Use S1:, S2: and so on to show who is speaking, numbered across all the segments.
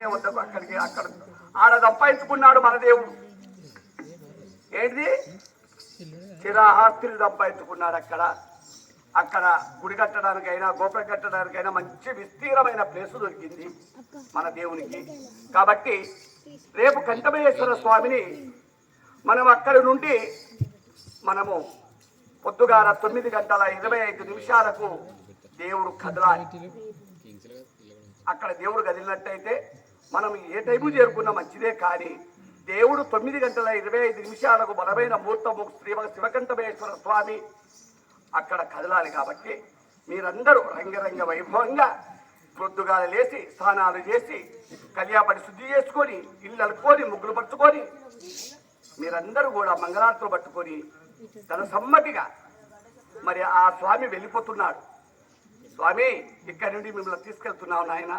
S1: వద్దకు అక్కడ ఆడ సంపాదించుకున్నాడు మన దేవుడు. ఏంటిది? చిరాహాస్తిని సంపాదించుకున్నాడు. అక్కడ గుడి కట్టడానికైనా గోపురం కట్టడానికైనా మంచి విస్తీర్ణమైన ప్లేసు దొరికింది మన దేవునికి. కాబట్టి రేపు కంఠమేశ్వర స్వామిని మనం అక్కడి నుండి మనము పొద్దుగాల 9:25 దేవుడు కదలాలి. అక్కడ దేవుడు కదిలినట్టయితే మనం ఏ టైము చేరుకున్నా మంచిదే. కానీ దేవుడు 9:25 బలమైన ముహూర్తము శివకంఠమేశ్వర స్వామి అక్కడ కదలాలి. కాబట్టి మీరందరూ రంగరంగ వైభవంగా పొద్దుగాల లేచి స్నానాలు చేసి కళ్యాపడి శుద్ధి చేసుకొని ఇల్లు అలుకొని ముగ్గులు పట్టుకొని మీరందరూ కూడా మంగళారతులు పట్టుకొని తన సమ్మతిగా మరి ఆ స్వామి వెళ్ళిపోతున్నాడు. స్వామి, ఇక్కడి నుండి మిమ్మల్ని తీసుకెళ్తున్నావు నాయన,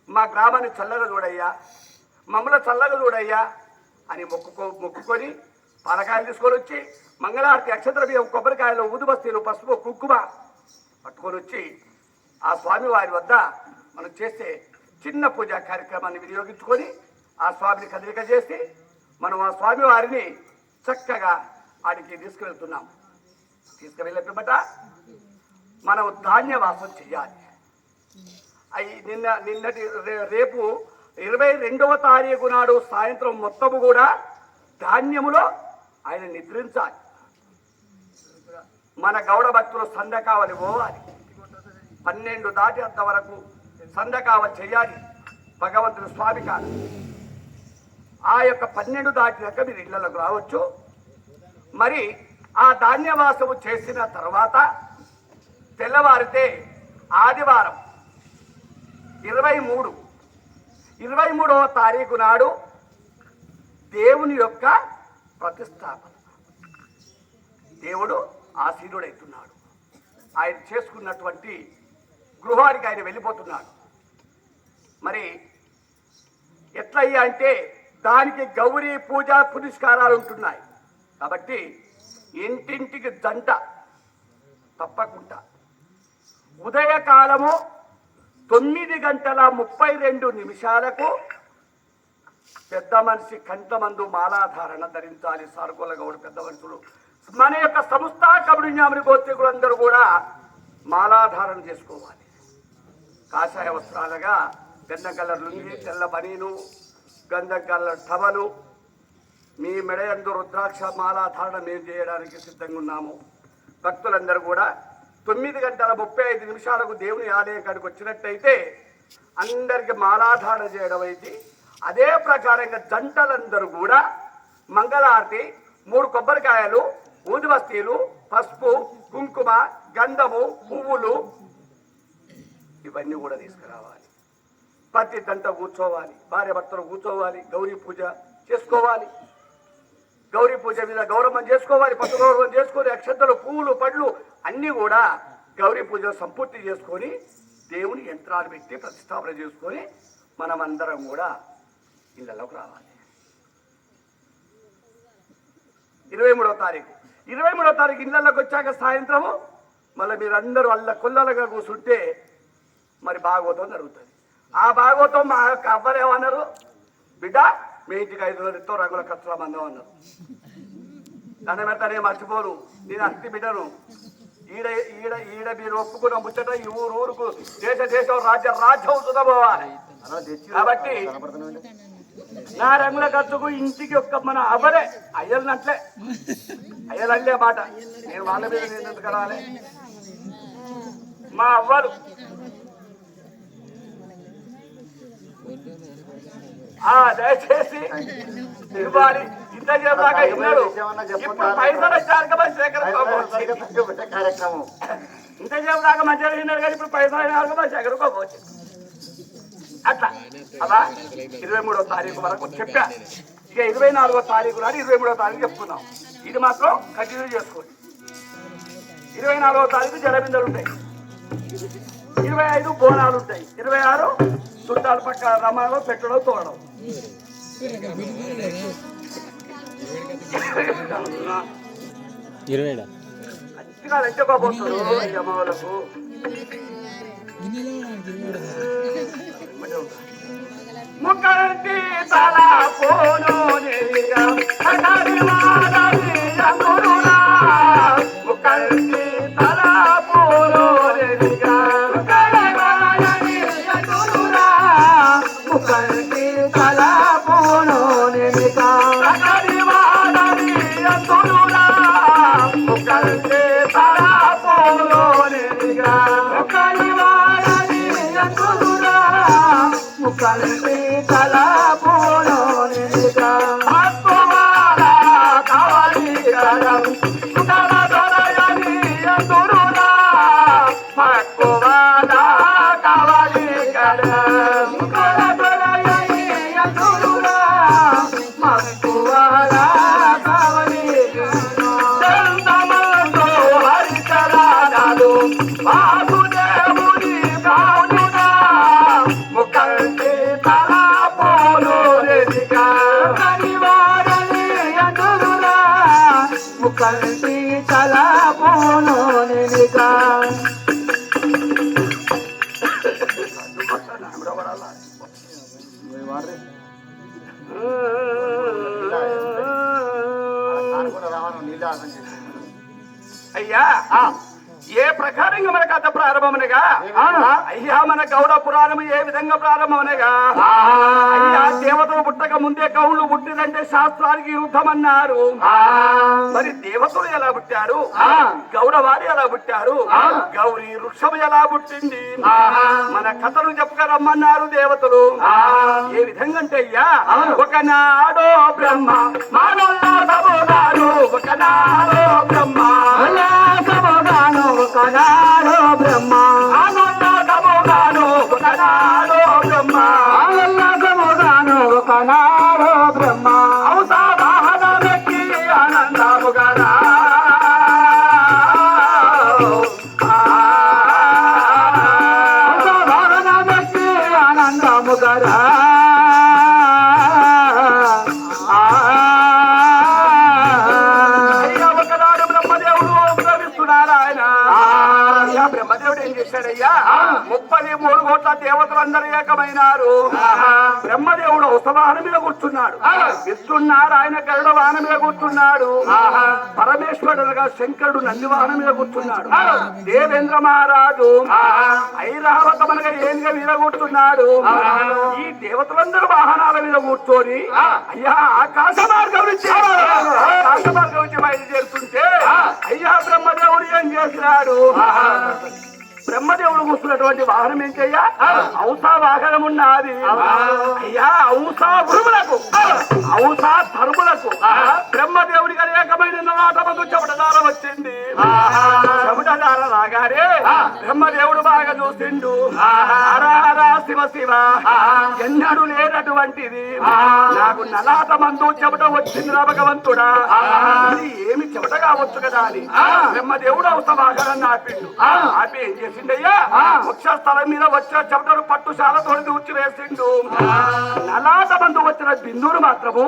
S1: మా గ్రామాన్ని చల్లగా చూడయ్యా, మమ్మల్ని చల్లగా చూడయ్యా అని మొక్కుకొని పాలకాయలు తీసుకొని వచ్చి మంగళారతి అక్షంతర బియ్యం కొబ్బరికాయలు ఊదుబస్తీలు పసుపు కుంకుమ పట్టుకొని వచ్చి ఆ స్వామి వారి వద్ద మనం చేసే చిన్న పూజా కార్యక్రమాన్ని వినియోగించుకొని ఆ స్వామిని కదలిక చేసి మనం ఆ స్వామి వారిని చక్కగా ఆడికి తీసుకువెళ్తున్నాం. తీసుకువెళ్ళే పిమ్మట మనం ధాన్యవాసం చెయ్యాలి. నిన్నటి రేపు 22వ తారీఖు నాడు సాయంత్రం మొత్తము కూడా ధాన్యములో ఆయన నిద్రించాలి. మన గౌడ భక్తులు సందకావలి పోవాలి. 12 దాటి అంత వరకు సందకావ చెయ్యాలి భగవంతుని స్వామి కాదు. ఆ యొక్క 12 దాటినాక మీరు ఇళ్లకు రావచ్చు. మరి ఆ ధాన్యవాసము చేసిన తర్వాత తెల్లవారితే ఆదివారం 23వ తారీఖు నాడు దేవుని యొక్క ప్రతిష్టాపన. దేవుడు ఆసీనుడైతున్నాడు. ఆయన చేసుకున్నటువంటి గృహానికి ఆయన వెళ్ళిపోతున్నాడు. మరి ఎట్లయ్యా అంటే దానికి గౌరీ పూజా పురస్కారాలు ఉంటున్నాయి. కాబట్టి ఇంటింటికి జంట తప్పకుండా ఉదయకాలము 9:32 పెద్ద మనిషి కంఠమందు మాలాధారణ ధరించాలి. సారుకోల గౌడు పెద్ద మనుషులు మన యొక్క సంస్థ కబడిన్యామని గోత్రికులందరూ కూడా మాలాధారణ చేసుకోవాలి. కాషాయ వస్త్రాలుగా గంధం కలర్ లుంగి, తెల్ల బనీను, గంధం కలర్ టవలు, మీ మెడయందు రుద్రాక్ష మాలాధారణ మేము చేయడానికి సిద్ధంగా ఉన్నాము. భక్తులందరూ కూడా 9:35 దేవుని ఆలయం కాడికి వచ్చినట్టయితే అందరికి మాలాధారణ చేయడం అయితే అదే ప్రకారంగా జంటలందరూ కూడా మంగళారతి 3 కొబ్బరికాయలు ఊదుబస్తీలు పసుపు కుంకుమ గంధము పువ్వులు ఇవన్నీ కూడా తీసుకురావాలి. ప్రతి జంట కూర్చోవాలి, భార్య భర్తలు కూర్చోవాలి, గౌరీ పూజ చేసుకోవాలి. గౌరీ పూజ మీద గౌరవం చేసుకోవాలి, పట్టు గౌరవం చేసుకొని అక్షంతలు పువ్వులు పళ్ళు అన్నీ కూడా గౌరీ పూజ సంపూర్తి చేసుకొని దేవుని యంత్రాలు పెట్టి ప్రతిష్టాపన చేసుకొని మనమందరం కూడా ఇళ్ళలోకి రావాలి. 23వ తారీఖు ఇళ్ళలోకి వచ్చాక సాయంత్రము మళ్ళీ మీరందరూ అల్ల కొల్లలుగా కూర్చుంటే మరి భాగవతం జరుగుతుంది. ఆ భాగవతం మా యొక్క అవ్వరేమన్నారు, బిడ్డ మీ ఇంటికి 500 రంగుల ఖర్చుల మందం అన్నారు. దాని పెడతానే మర్చిపోను, నేను అతి బిడ్డను. ఈడ మీరు ఒప్పుకున్న ముచ్చట ఈ ఊరుకు దేశం రాజ్యం సుధపోవాలి. కాబట్టి నా రంగుల ఖర్చుకు ఇంటికి ఒక్క మన అవ్వలే అయ్యలంటే మాట. నేను వాళ్ళ మీద ఎందుకు కరాలి, మా అవ్వలు దయచేసి ఇవ్వాలి. ఇంత చేసాక ఇన్నాడు, ఇప్పుడు పైసలు వచ్చారు కార్యక్రమం. ఇంత చేసాక మంచిగా తిన్నాడు కానీ ఇప్పుడు పైసలు అయినా సేకరుకోవచ్చు. అట్లా అలా 23వ తారీఖు వరకు చెప్పా. ఇక 24వ తారీఖు నాడు 23వ తారీఖు చెప్పుకున్నాం. ఇది మాత్రం కంటిన్యూ చేసుకోండి. 24వ తారీఖు జలబిందలు ఉంటాయి, 25 బోనాలు ఉంటాయి, 26 చుట్టాల పక్క రమాలో పెట్టడం తోడడం.
S2: 20
S1: ఎంచుకోబోతున్నారు
S2: కంటి తలపును నిలిగా
S1: కావాలి దొరయని ఎదురునా మక్కువాల కావాలి దొరయని ఎదురునా మక్కువాల కావాలి చందమంతో హరిచరాలు వాసుదేవుని కావునా ముఖంటి తల పోలు రెదిగా కనివారని ఎదురునా
S2: కంటి తలపును నిలిగా
S1: అయ్యా ఏ ప్రకారంగా మన కథ ప్రారంభమనగా అయ్యా మన గౌడ పురాణం ఏ విధంగా ప్రారంభమనగా అయ్యా దేవతలు పుట్టక ముందే కవులు పుట్టినంటే శాస్త్రానికి విరుద్ధమన్నారు. మరి దేవతలు ఎలా పుట్టారు, గౌడ వారు ఎలా పుట్టారు, గౌరీ వృక్షం ఎలా పుట్టింది, మన కథను చెప్పుకరమ్మన్నారు దేవతలు. ఏ విధంగా అంటే అయ్యా ఒకనాడో బ్రహ్మ మానవుడు ఒకనాడో బ్రహ్మ
S2: ఒకనాడో బ్రహ్మ
S1: ఆనందముగాను ఒకనాడో బ్రహ్మ
S2: ఆనందముగాను ఒకనాడో బ్రహ్మ
S1: ఔషధాహన వ్యక్తి ఆనందముగానా
S2: ఔషధాహన వ్యక్తి ఆనందముగారా
S1: బ్రహ్మదేవుడు ఏం చేశాడయ్యా 33 కోట్ల దేవతలందరూ ఏకమైనారు. బ్రహ్మదేవుడు ఔషధాహన మీద కూర్చున్నాడు, విష్ణునారాయణ గరుడ వాహన మీద కూర్చున్నాడు, పరమేశ్వరుడుగా శంకరుడు నంది వాహన మీద కూర్చున్నాడు, దేవేంద్ర మహారాజు ఐరావతమనగా ఏనుగా మీద కూర్చున్నాడు. ఈ దేవతలందరూ వాహనాల మీద కూర్చొని అయ్యా ఆకాశ మార్గం నుంచి బయలుదేరుతుంటే అయ్యా బ్రహ్మదేవుడు ఏం చేసినాడు, బ్రహ్మదేవుడు కూర్చున్నటువంటి వాహనం ఏంటయ్యా ఔసా వాహనం ఉన్నది. అయ్యా ఔసా ఉరుములకు ఔసా తరుములకు బ్రహ్మదేవుడికి అనేకమైన నాటమందు చెమటదార వచ్చింది. చెమటదార రాగానే బ్రహ్మదేవుడు బాగా చూసిండు. హర శివ శివ ఎన్నడూ లేనటువంటిది నాకు నలాట మందు చెమట వచ్చింది రా భగవంతుడా, ఇది ఏమి చెమట కావచ్చు కదా అని బ్రహ్మదేవుడు ఔస వాహనాన్ని ఆపిండు. ఆపి ఏం చేసిండయ్యా వృక్షస్థలం మీద వచ్చే చెమటను పట్టుశాలతో దూర్చి వేసిండు. నలాట మందు వచ్చిన బిందువును మాత్రము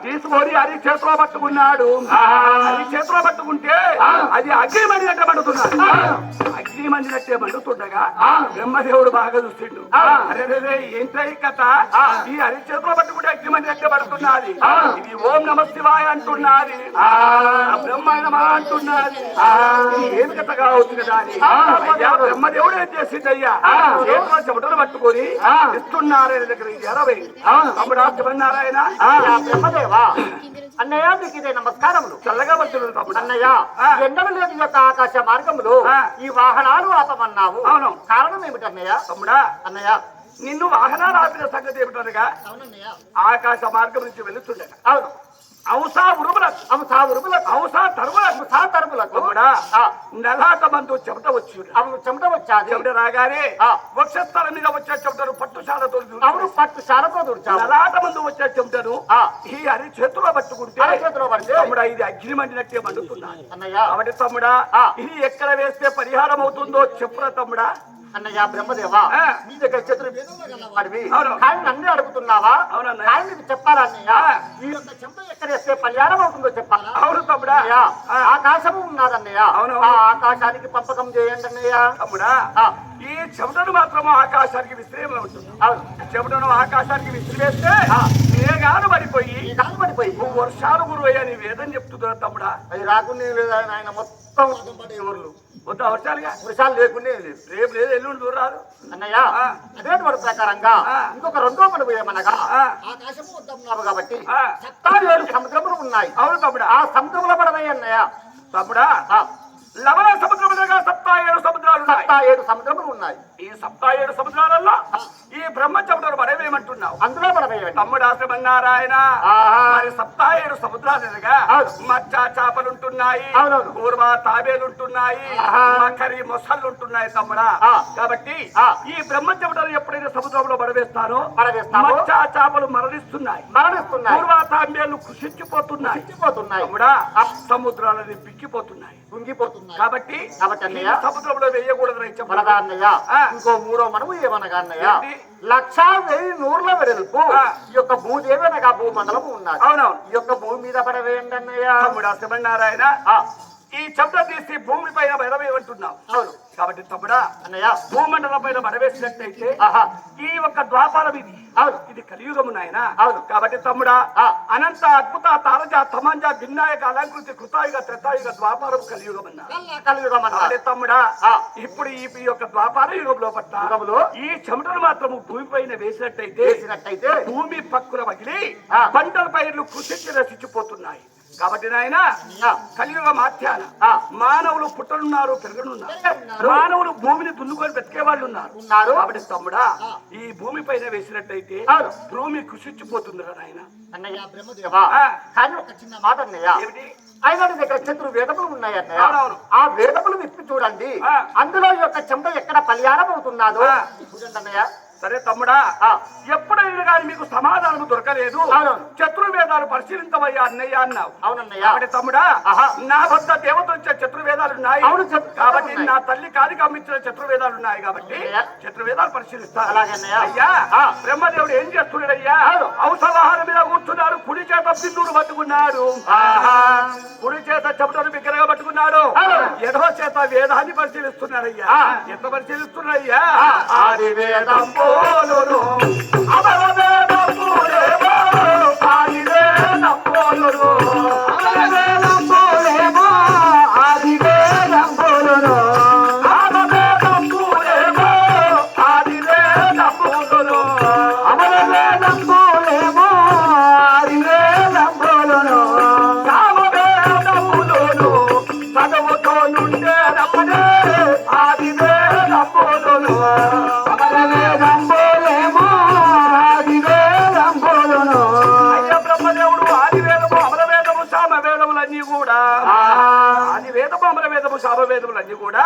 S1: తీసుకొని అది చేతిలో పట్టుకున్నాడు. అది చేతిలో పట్టుకుంటే అది అగ్ని మండినట్టే మండుతున్నాడు. అగ్ని మండినట్టే మండుతుండగా బ్రహ్మదేవుడు బాగా చూసిండు. అరే ఏంటై కథ, ఈ అరి చేతిలో పట్టుకుంటే అగ్ని మండినట్టే పడుతున్నది, ఇది ఓం నమ శివాయ అంటున్నది, బ్రహ్మాండ అంటున్నది, ఏమి కథ కావచ్చు కదా అని అయ్యా బ్రహ్మదేవుడు ఏం చేసిందయ్యా చేతిలో చెమటలు పట్టుకొని ఇస్తున్నారాయణ దగ్గరికి ఎరవై తమ్ముడా శివనారాయణ
S2: బ్రహ్మదేవా అన్నయ్య మీకు ఇదే నమస్కారములు.
S1: చల్లగా వచ్చును తమ్ముడు.
S2: అన్నయ్య ఎండలు లేని యొక్క ఆకాశ మార్గములు ఈ వాహనాలు ఆపమన్నావు,
S1: అవును
S2: కారణం ఏమిటన్నయ్య?
S1: తమ్ముడా
S2: అన్నయ్య
S1: నిన్ను వాహనాలు ఆపిన సంగతి ఏమిటనగా ఆకాశ మార్గం నుంచి వెళుతుండగా
S2: అవును
S1: ఔసా ఉరుములకు ఔసా తరుములకు నలాట మందు చెమట వచ్చి
S2: చెమట వచ్చాది.
S1: చెమట రాగానే వృక్షస్థలం మీద వచ్చే చెమటను పట్టుశాలతో
S2: దుర్చావు.
S1: నలాట మందు వచ్చే చెమటను ఈ అరి చేతిలో పట్టుకుంటే తమ్ముడా ఇది అగ్ని మండినట్టే మండుతున్నాడు. కాబట్టి తమ్ముడా ఇది ఎక్కడ వేస్తే పరిహారం అవుతుందో చెప్పురా తమ్ముడా.
S2: అన్నయ్య బ్రహ్మదేవా నీ దగ్గర చేతులు కానీ నన్ను అడుగుతున్నావా? కానీ నీకు చెప్పాలా అన్నయ్య, ఈ యొక్క చెంప ఎక్కడ వేస్తే పరిహారం అవుతుందో చెప్పాలా?
S1: అవును తమ్ముడా.
S2: ఆకాశము ఉన్నదన్నయ్య, ఆ ఆకాశానికి పంపకం చేయండి అన్నయ్య.
S1: తమ్ముడా ఈ చెమటను మాత్రం ఆకాశానికి విశ్రమ ఉంటుంది. చెమటను ఆకాశానికి విసిరేస్తే మేఘాలు పడిపోయి వర్షాలు గురువయ్యని వేదం చెప్తున్నారు తమ్ముడా.
S2: అది రాకుండా లేదా ఆయన మొత్తం ఊర్లు
S1: మొత్తం వర్షాలుగా
S2: వర్షాలు లేకుండా
S1: రేపు లేదు ఎల్లుండి దూరాలు
S2: అన్నయ్య. అదే ప్రకారంగా ఇంకొక రెండో పని ఏమనగా ఆకాశము వద్దన్నావు కాబట్టి 7 సముద్రములు ఉన్నాయి.
S1: అవును తమ్ముడా.
S2: ఆ సముద్రముల పడవయ్య అన్నయ్య.
S1: తమ్ముడా లవణ సముద్రములుగా 77 సముద్రాలు ఉన్నాయి.
S2: 77 సముద్రములు ఉన్నాయి.
S1: ఈ 77 సముద్రాలలో ఈ బ్రహ్మచముడు పడవేయమంటున్నావు.
S2: అందులో పడవేయండి
S1: తమ్ముడు శ్రీమన్నారాయణ. మరి 77 సముద్రాలుగా మచ్చ చేపలుంటున్నాయి, కూర్మ తాబేలుంటున్నాయి, మకరి మొసళ్ళుంటున్నాయి తమ్ముడా. కాబట్టి ఈ బ్రహ్మచముడు ఎప్పుడైతే సముద్రంలో పడవేస్తారో మచ్చ చేపలు మరణిస్తున్నాయి, కూర్మ తాబేలు కృషించిపోతున్నాయి తమ్ముడా. సముద్రాలని పిక్కిపోతున్నాయి, కుంగిపోతున్నాయి. కాబట్టి సముద్రంలో వేయకూడదు
S2: అన్నయ్య. ఇంకో మూడో మనము ఏమనగా అన్నయ్య, 1,1000 వెడల్పు ఈ యొక్క భూదేవి అనగా భూమండలము ఉన్నది.
S1: అవునవును.
S2: ఈ యొక్క భూమి మీద పడవేయండి అన్నయ్య.
S1: తమ్ముడా శ్రీమన్నారాయణ, ఈ చెమట తీసి భూమి పైన పడవేయమంటున్నావు.
S2: అవును.
S1: కాబట్టి తమ్ముడా
S2: అన్నయ్య,
S1: భూమండలం పైన పడవేసినట్టయితే ఈ యొక్క ద్వాపారం ఇది. అవును, ఇది కలియుగము నాయన. అవును. కాబట్టి తమ్ముడా అనంత అద్భుత తారజ తమంజ భిన్నాయక అలంకృతి కృతాయుగ త్రేతాయుగ ద్వాపారం కలియుగం అన్నా. తమ్ముడా ఇప్పుడు ఈ యొక్క ద్వాపార యుగంలో పట్ల ఈ చెమటను మాత్రము భూమి పైన వేసినట్టయితే భూమి పక్కుల మగిలి పంటల పైర్లు కృషించి నశించిపోతున్నాయి. కాబట్టి నాయన కలియుగ మాధ్యాన మానవులు పుట్టనున్నారు, పెరగనున్నారు. మానవులు భూమిని దున్నుకొని బ్రతికే వాళ్ళు ఉన్నారు. కాబట్టి తమ్ముడా ఈ భూమి పైన వేసినట్టయితే భూమి కృషించిపోతుంది నాయన.
S2: అన్నయ్య బ్రహ్మదేవా, కానీ ఒక చిన్న మాట అన్నయ్య, ఆయన దగ్గర చతుర్వేదములు ఉన్నాయి అన్నయ్య. ఆ వేదములు విప్పి చూడండి, అందులో ఈ యొక్క చెమట ఎక్కడ పలియారం అవుతున్నాదో చూడండి అన్నయ్య.
S1: సరే తమ్ముడా, ఎప్పుడైనా కానీ మీకు సమాధానం దొరకలేదు, చతుర్వేదాలు పరిశీలించవయ్యా అన్నయ్య అన్నావు.
S2: అవునన్నయ్య.
S1: కాబట్టి తమ్ముడా నా వద్ద దేవతలు ఇచ్చే చతుర్వేదాలు ఉన్నాయి. కాబట్టి నా తల్లి కాలికి అమ్మించిన చతుర్వేదాలు ఉన్నాయి. కాబట్టి చతుర్వేదాలు పరిశీలిస్తాను. అయ్యా బ్రహ్మదేవుడు ఏం చేస్తున్నాడయ్యా, ఔషధాహారం మీద కూర్చున్నాడు, కుడి చేత బిందువును పట్టుకున్నాడు, కుడి చేత చెమటను బిగ్గరగా పట్టుకున్నాడు, ఎడవ చేత వేదాన్ని పరిశీలిస్తున్నాడయ్యా. ఎంత పరిశీలిస్తున్నాడయ్యా, ఆది వేదం శామవేదములన్నీ కూడా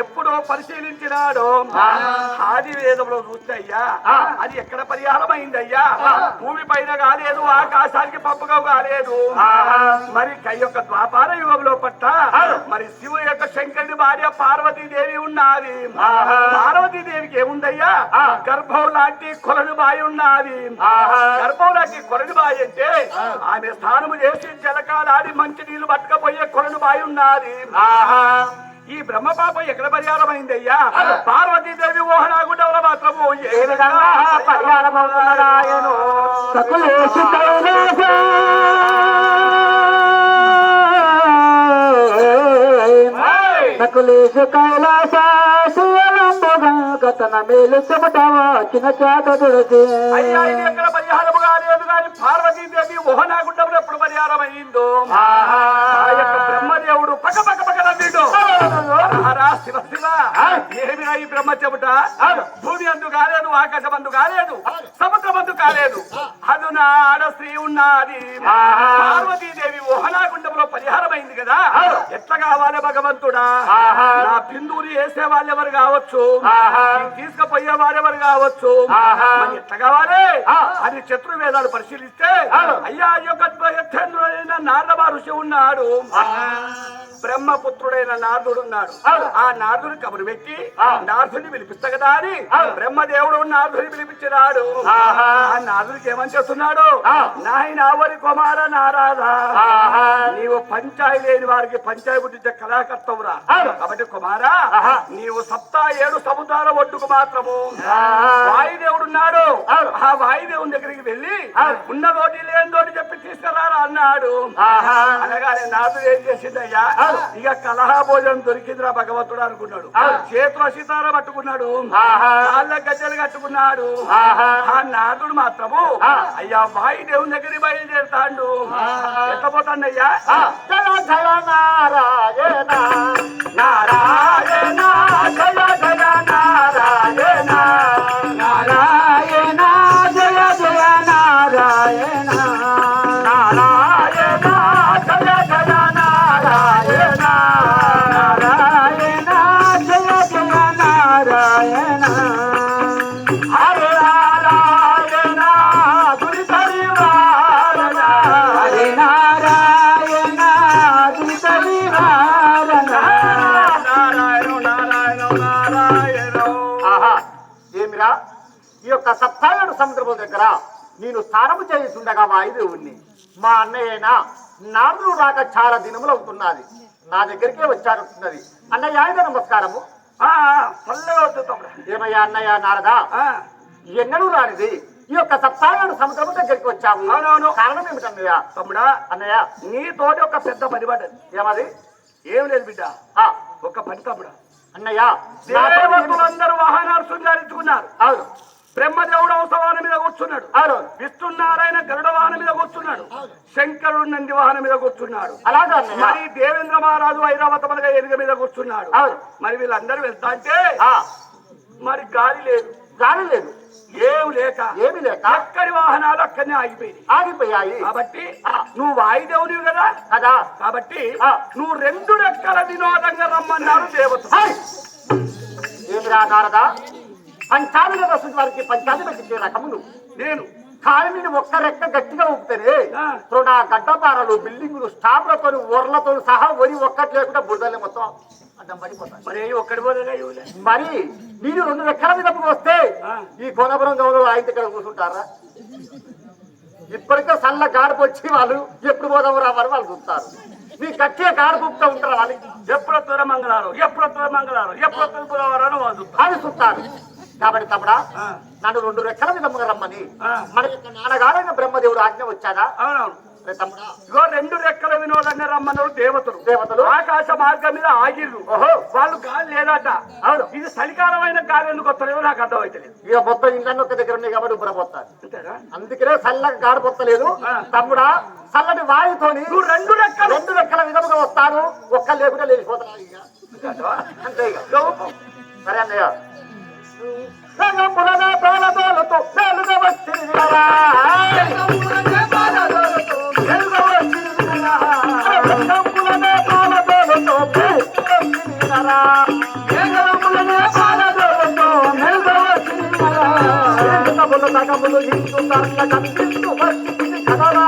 S1: ఎప్పుడో పరిశీలించినాడు. ఆది వేదంలో చూస్తే అయ్యా అది ఎక్కడ పరిహారం అయిందయ్యా, భూమి పైన కాలేదు, ఆకాశానికి పంపగా కాలేదు. మరి కై యొక్క ద్వాపార యుగంలో పట్ట మరి శివుని యొక్క శంకరుని భార్య పార్వతీదేవి ఉన్నది. పార్వతీదేవికి ఏముందయ్యా, గర్భం లాంటి కొలను బాయి ఉన్నది. గర్భం లాంటి కొలను బాయి అంటే ఆమె స్నానము చేసి జలకాలాడి మంచి నీళ్లు పట్టుకపోయే కొలను బాయి ఉన్నది. ఈ బ్రహ్మ పాపం ఎక్కడ పరిహారం అయిందయ్యా, పార్వతీదేవి మోహనాగుండంలో మాత్రము ఏ విధంగా పరిహారం అవుతున్నాయను.
S3: నకులేశు కైలాస గతన మేలు చెమట చిన్న చేత తులసి.
S1: అయ్యా ఇది ఎక్కడ పరిహారము కాలేదు, కానీ పార్వతీదేవి మోహనాగుండంలో ఎప్పుడు పరిహారం అయిందో ఆ యొక్క బ్రహ్మదేవుడు పక్క పక్క పక్క నవ్విండు. శివ శివ ఏమిరా ఈ బ్రహ్మ చెబుట, భూమి అందు కాలేదు, ఆకాశం అందు కాలేదు, సముద్రం అందు కాలేదు, అది నా ఆడ స్త్రీ ఉన్నది. పార్వతీదేవి మోహనాగుండంలో పరిహారం అయింది కదా, ఎట్లా కావాలి భగవంతుడా, నా బిందువుని వేసే వాళ్ళెవరు కావచ్చు, తీసుకుపోయే వారెవరు కావచ్చు, ఎట్లా కావాలి అని చతుర్వేదాలు పరిశీలిస్తే అయ్యా యొక్క ద్వయత్రేంద్రుడైన నారద ఋషి ఉన్నాడు, బ్రహ్మపుత్రుడైన నారదుడు ఉన్నాడు. ఆ నారదుని కబురు పెట్టి నారదుని పిలిపిస్తా కదా అని బ్రహ్మదేవుడు నారదుని పిలిపించినాడు. ఆ నారదుడికి ఏమని చేస్తున్నాడు, నాయన వరి కుమార నారాధ, నీవు పంచాయి లేని వారికి పంచాయి పుట్టించే కళాకర్తవురా. కాబట్టి కుమారా నీవు 77 సముద్రాల ఒడ్డుకు మాత్రము వాయుదేవుడు ఉన్నాడు, ఆ వాయుదేవుని దగ్గరికి వెళ్ళి ఉన్న తోటి లేని తోటి చెప్పి తీసుకురారా అన్నాడు. అనగానే నారదుడు ఏం చేసిందయ్యా, ఇక కలహ భోజనం దొరికిందిరా భగవంతుడు అనుకున్నాడు. చేతుల సీతార పట్టుకున్నాడు, కాళ్ళ గజ్జలు కట్టుకున్నాడు. ఆ నారదుడు మాత్రము అయ్యా వాయి దేవుని దగ్గర బయలుదేరుతాడు. ఎట్లా పోతాడయ్యా?
S2: జయ జయ నారాయణ
S1: నారాయణ జయ జయ నారాయణ
S3: నారాయణ జయ జయ నారాయణ
S1: నారాయణ జయ జయ నారాయణ
S3: నారాయణ జయ జయ నారాయణ
S1: హరే నారాయణ దురిత నివారణ
S3: హరి నారాయణ దురిత నివారణ
S1: నారాయణ నారాయణ నారాయణ.
S2: ఆహా ఏమిరా ఈ యొక్క సప్తాయుడు సముద్రము దగ్గర నేను స్నానము చేస్తుండగా వాయుదేవుణ్ణి మా అన్నయ్యన నారదుడు రాక చాలా దినములు అవుతున్నది. నా దగ్గరికే వచ్చారుతున్నది. అన్నయ్య ఆయన నమస్కారము.
S1: చల్లగా వద్దు తమ్ముడు.
S2: ఏమయ్యా అన్నయ్య నారదా, ఎన్నడూ రానిది ఈ యొక్క సప్తాయుడు సముద్రము దగ్గరికి వచ్చాము.
S1: అవునవును.
S2: కారణం ఏమిటన్నయ్య?
S1: తమ్ముడా
S2: అన్నయ్య
S1: నీతోటి ఒక పెద్ద పని పడ్డది.
S2: ఏమది?
S1: ఏం లేదు బిడ్డ,
S2: ఆ,
S1: ఒక పని తమ్ముడా.
S2: అన్నయ్య
S1: దేవతలందరూ వాహనాలు శృంగారించుకున్నారు.
S2: అవును
S1: బ్రహ్మదేవుడు అవసవాహన మీద కూర్చున్నాడు.
S2: అవును
S1: విష్ణునారాయణ గరుడ వాహనం మీద కూర్చున్నాడు. శంకరుడు నంది వాహనం మీద కూర్చున్నాడు.
S2: అలాగా అన్నయ్య.
S1: మరి దేవేంద్ర మహారాజు ఐరావతములుగా ఏనుగ మీద కూర్చున్నాడు.
S2: అవును.
S1: మరి వీళ్ళందరూ వెళ్తా అంటే
S2: ఆ,
S1: మరి గాలి లేదు,
S2: గాలి లేదు,
S1: ఏం లేక
S2: ఏమి లేక
S1: ఎక్కడి వాహనాలు అక్కడనే ఆగిపోయింది.
S2: ఆగిపోయాయి.
S1: కాబట్టి నువ్వు వాయుదేవునివి కదా,
S2: కదా
S1: కాబట్టి
S2: ఆ.
S1: నువ్వు 2 రెక్కల వినోదంగా రమ్మన్నారు దేవత.
S2: ఏమిరా నారదా, పంచాలిక వసతి వారికి పంచాలి పెట్టించే రకములు
S1: నేను
S2: కాలిని ఒక్క రెక్క గట్టిగా ఊపితేనే
S1: ఆ.
S2: ఇప్పుడు నా గడ్డపారలు బిల్డింగులు స్టాప్లతో ఊర్లతో సహా ఒరి ఒక్కటి లేకుండా బురదలే మొత్తం అడ్డం పడిపోతాయి.
S1: మరి ఒక్కడి పోలేగా ఇవ్వలే.
S2: మరి నేను 2 రెక్కల మీద వస్తే
S1: ఆ.
S2: ఈ కోనపురం గౌరవ ఆయన ఇక్కడ కూర్చుంటారా? ఇప్పటికే సల్ల గాడుపు వచ్చి వాళ్ళు ఎప్పుడు పోదాము రావారు వాళ్ళు చూస్తారు. మీ గట్టిగా గాడుపుతా ఉంటారు వాళ్ళు
S1: ఎప్పుడు వస్తారో మంగళవారం, ఎప్పుడు వస్తారో మంగళవారం, ఎప్పుడు వస్తారో బుధవారం వాళ్ళు
S2: వాళ్ళు చూస్తారు. కాబట్టి తమ్ముడా
S1: ఆ.
S2: నన్ను 2 రెక్కల మీద రమ్మని
S1: ఆ.
S2: మన యొక్క నాన్నగారైన బ్రహ్మదేవుడు ఆజ్ఞ వచ్చాదా?
S1: అవునవును.
S2: అరే తమ్ముడా,
S1: ఇగో 2 రెక్కల వినోదంగా రమ్మన్నారు దేవతలు.
S2: దేవతలు
S1: ఆకాశ మార్గం మీద ఆగిర్రు.
S2: ఓహో
S1: వాళ్ళు గాలి లేదట.
S2: అవును.
S1: ఇది చలికాలమైన గాలి ఎందుకు వస్తలేదో నాకు అర్థమైతలేదు.
S2: ఇక మొత్తం ఇంట్లో ఒక దగ్గర ఉన్నాయి కాబట్టి ఉబ్బరపోతారు.
S1: అంతేనా?
S2: అందుకనే చల్లగా గాడిపోతలేదు.
S1: ఆ.
S2: తమ్ముడా చల్లటి వాయుతోని
S1: నువ్వు 2 రెక్కలు
S2: 2 రెక్కల విధముగా వస్తాను. ఒక్క లేకుండా లేచిపోతున్నారు ఇక అంతే ఇక.
S1: గౌపు.
S2: సరే అన్నయ్య. రంగంపులనే పాలతోలుతూ మేలుగా వచ్చిరిదిరా. రంగంపులనే పాలతోలుతూ మేలుగా వచ్చిరిదిరా. రంగంపులనే పాలతోలుతూ మేలుగా వచ్చిరిదిరా. రంగములు తగములు ఇందు తరల కనిపిస్తూ వచ్చింది కదరా.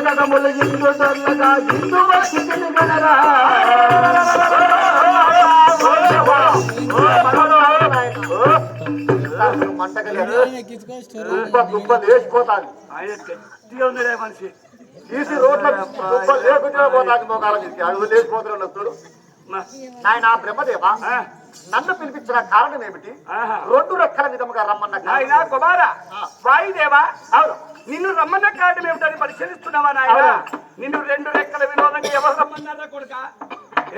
S2: తగములు ఇందు తరలగా ఇందు వచ్చింది కదరా. లేచిపోతాను
S1: ఆయన గట్టిగా ఉన్నాడే మనిషి.
S2: తీసి రోడ్ల లేకుండా పోతాను. మోకాల తీసి అడుగు లేచిపోతున్నాడు చూడు. నాయన బ్రహ్మదేవ, నన్ను పిలిపించిన కారణం ఏమిటి? 2 రెక్కల విధముగా రమ్మన్న
S1: నాయన కుమార వాయుదేవా,
S2: అవును
S1: నిన్ను రమ్మన్న కారణం ఏమిటని పరిశీలిస్తున్నావా నాయన? నిన్ను 2 రెక్కల వినోదంగా ఎవరు రమ్మన్నారా కొడుక?